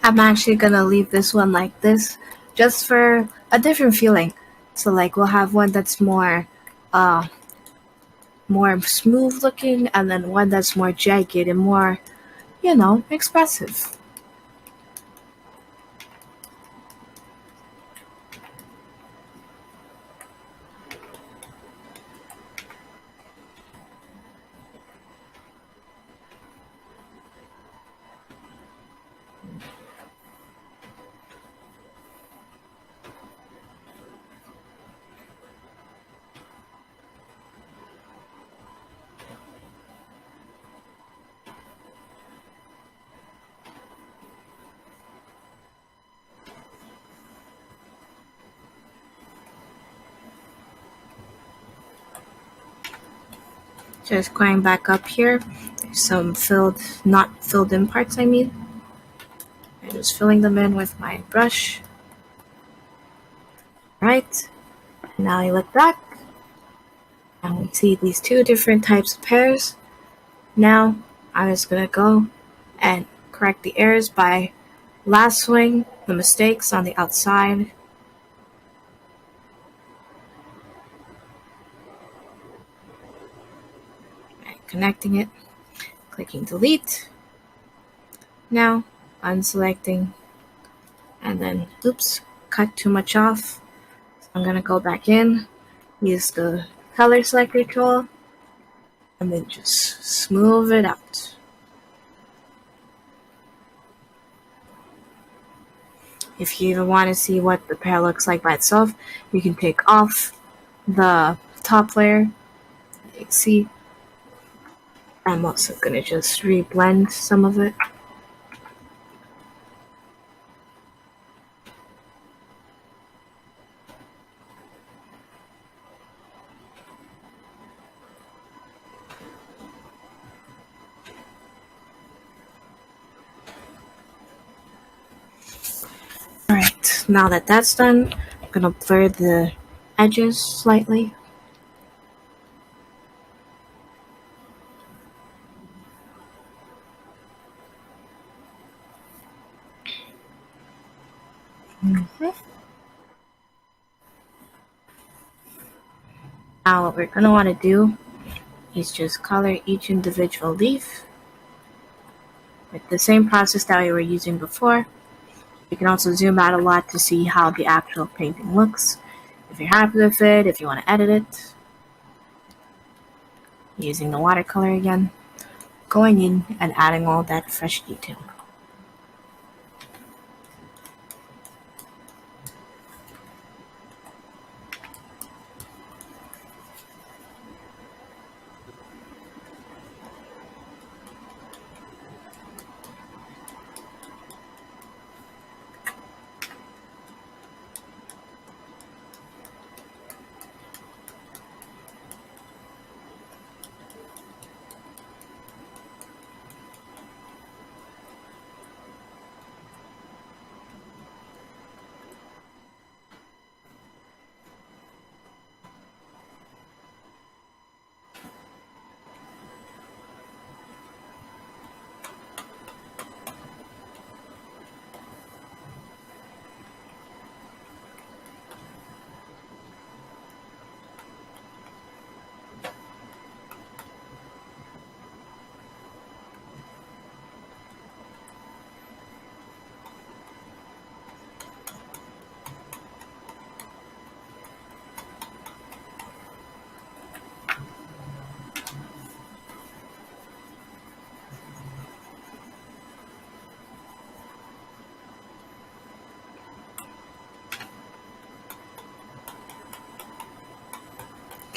Speaker 5: I'm actually gonna leave this one like this just for a different feeling. So like we'll have one that's more smooth looking and then one that's more jagged and more, expressive. Just going back up here, there's some not filled in parts, I mean. I'm just filling them in with my brush. Right, now I look back, and we see these two different types of hairs. Now, I'm just gonna go and correct the errors by lassoing the mistakes on the outside. Connecting it, clicking delete. Now unselecting and then oops, cut too much off. So I'm gonna go back in, use the color selector tool, and then just smooth it out. If you even want to see what the pear looks like by itself, you can take off the top layer. You can see I'm also going to just reblend some of it. Now that that's done, I'm gonna blur the edges slightly. Now what we're gonna want to do is just color each individual leaf with the same process that we were using before. You can also zoom out a lot to see how the actual painting looks. If you're happy with it, if you want to edit it. Using the watercolor again, going in and adding all that fresh detail.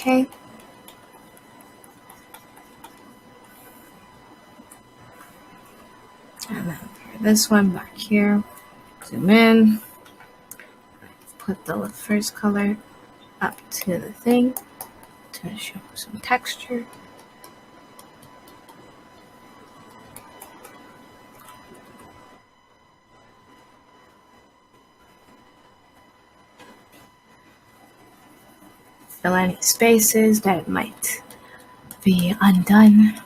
Speaker 5: Okay. And then for this one back here, zoom in, put the first color up to the thing to show some texture. Fill any spaces that might be undone.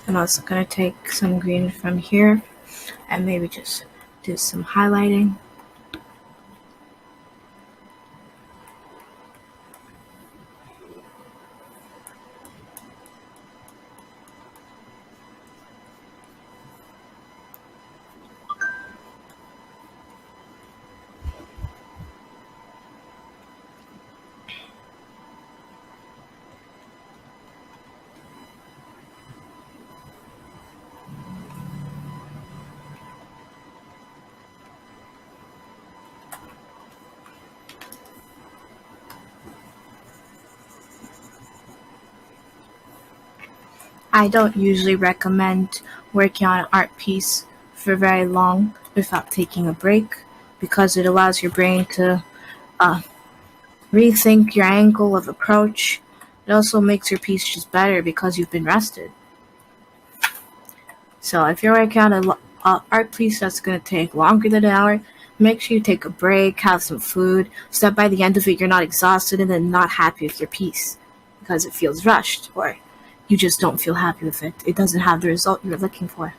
Speaker 5: I'm also going to take some green from here and maybe just do some highlighting. I don't usually recommend working on an art piece for very long without taking a break because it allows your brain to rethink your angle of approach. It also makes your piece just better because you've been rested. So if you're working on an art piece that's going to take longer than an hour, make sure you take a break, have some food, so that by the end of it you're not exhausted and then not happy with your piece because it feels rushed or you just don't feel happy with it. It doesn't have the result you're looking for.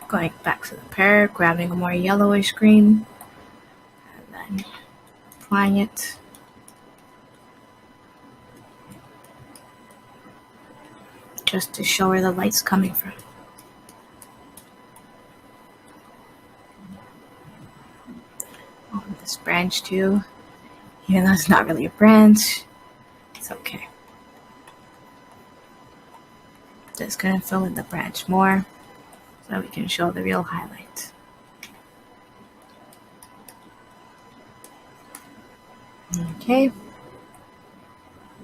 Speaker 5: Going back to the pear, grabbing a more yellowish green, and then applying it. Just to show where the light's coming from. Oh, this branch too. Even though it's not really a branch, it's okay. Just gonna fill in the branch more so we can show the real highlight. Okay.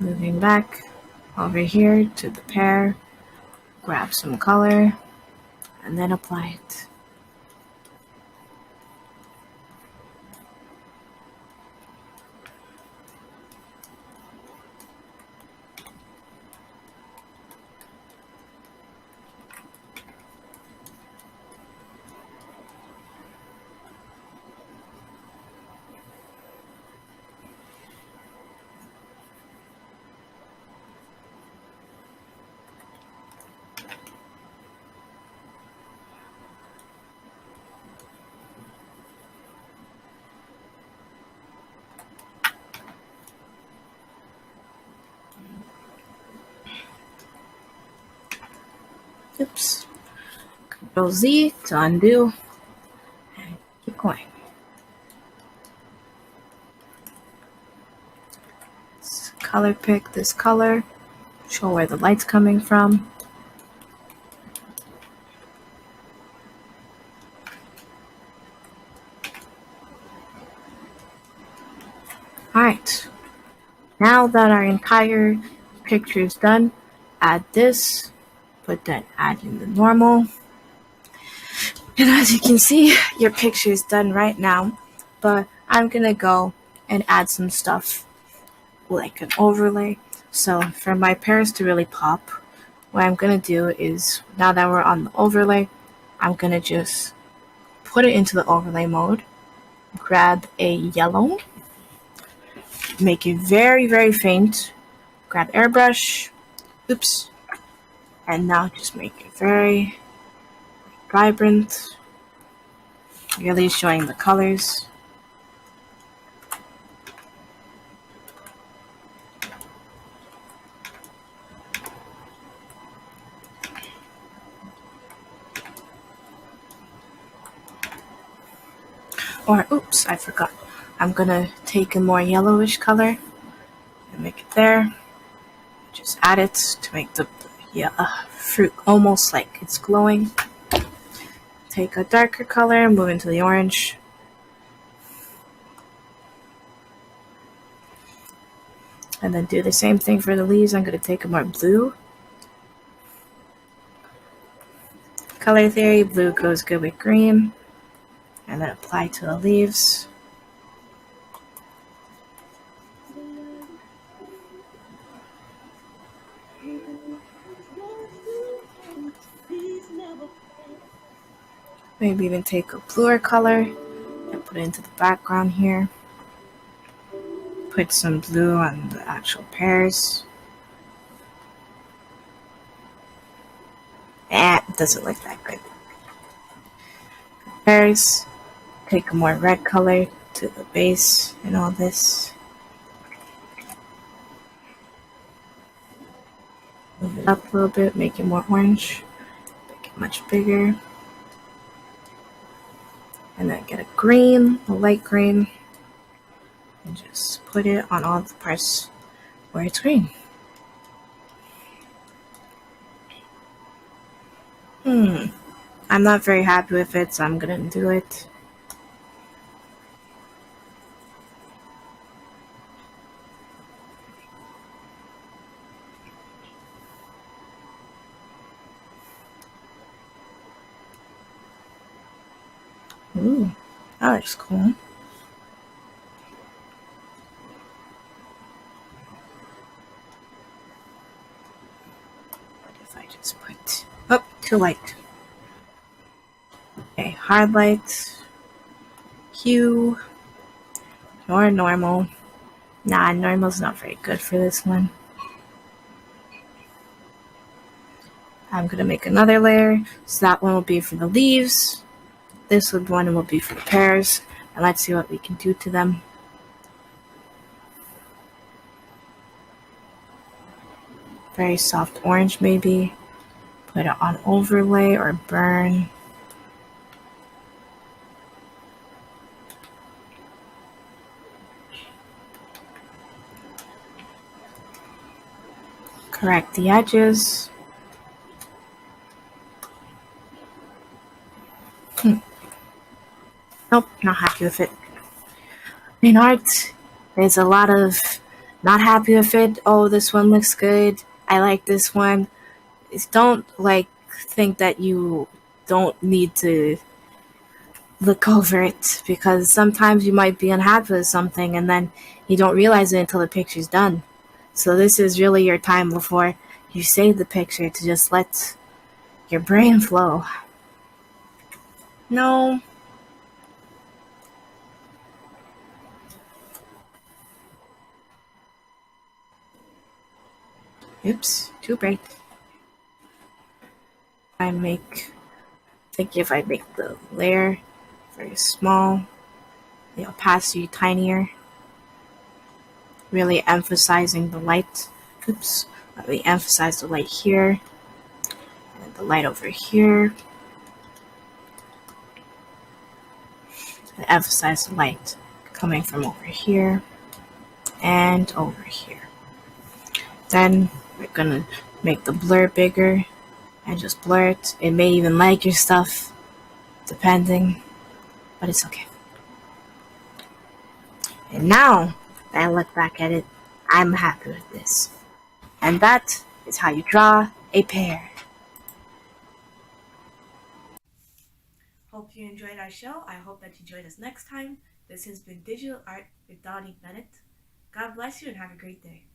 Speaker 5: Moving back over here to the pear, grab some color, and then apply it. Oops. Control Z to undo and keep going. Let's color pick this color, show where the light's coming from. Alright, now that our entire picture is done, add this, but then add in the normal. And as you can see, your picture is done right now, but I'm gonna go and add some stuff like an overlay. So for my pears to really pop, what I'm gonna do is, now that we're on the overlay, I'm gonna just put it into the overlay mode, grab a yellow, make it very, very faint, grab airbrush, oops, and now just make it very vibrant, really showing the colors. Or, oops, I forgot. I'm gonna take a more yellowish color and make it there. Just add it to make the fruit almost like it's glowing. Take a darker color, move into the orange. And then do the same thing for the leaves. I'm gonna take a more blue, color theory, blue goes good with green. And then apply to the leaves. Maybe even take a bluer color and put it into the background here. Put some blue on the actual pears. It doesn't look that good. Pears, take a more red color to the base and all this. Move it up a little bit, make it more orange, make it much bigger. And then get a green, a light green, and just put it on all the parts where it's green. I'm not very happy with it, so I'm gonna do it. Ooh, that looks cool. What if I just put, oh, too light. Okay, hard light, hue, or normal. Nah, normal's not very good for this one. I'm gonna make another layer, so that one will be for the leaves. This one will be for the pears, and let's see what we can do to them. Very soft orange maybe. Put it on overlay or burn. Correct the edges. Nope, not happy with it. In art, there's a lot of not happy with it. Oh, this one looks good. I like this one. Don't think that you don't need to look over it, because sometimes you might be unhappy with something and then you don't realize it until the picture's done. So this is really your time before you save the picture to just let your brain flow. No. Oops, too bright. Think if I make the layer very small, the opacity tinier, really emphasizing the light. Oops, let me emphasize the light here, and the light over here, and emphasize the light coming from over here and over here. Then we're gonna make the blur bigger and just blur it. It may even lag your stuff, depending, but it's okay. And now that I look back at it, I'm happy with this. And that is how you draw a pear. Hope you enjoyed our show. I hope that you join us next time. This has been Digital Art with Donnie Bennett. God bless you and have a great day.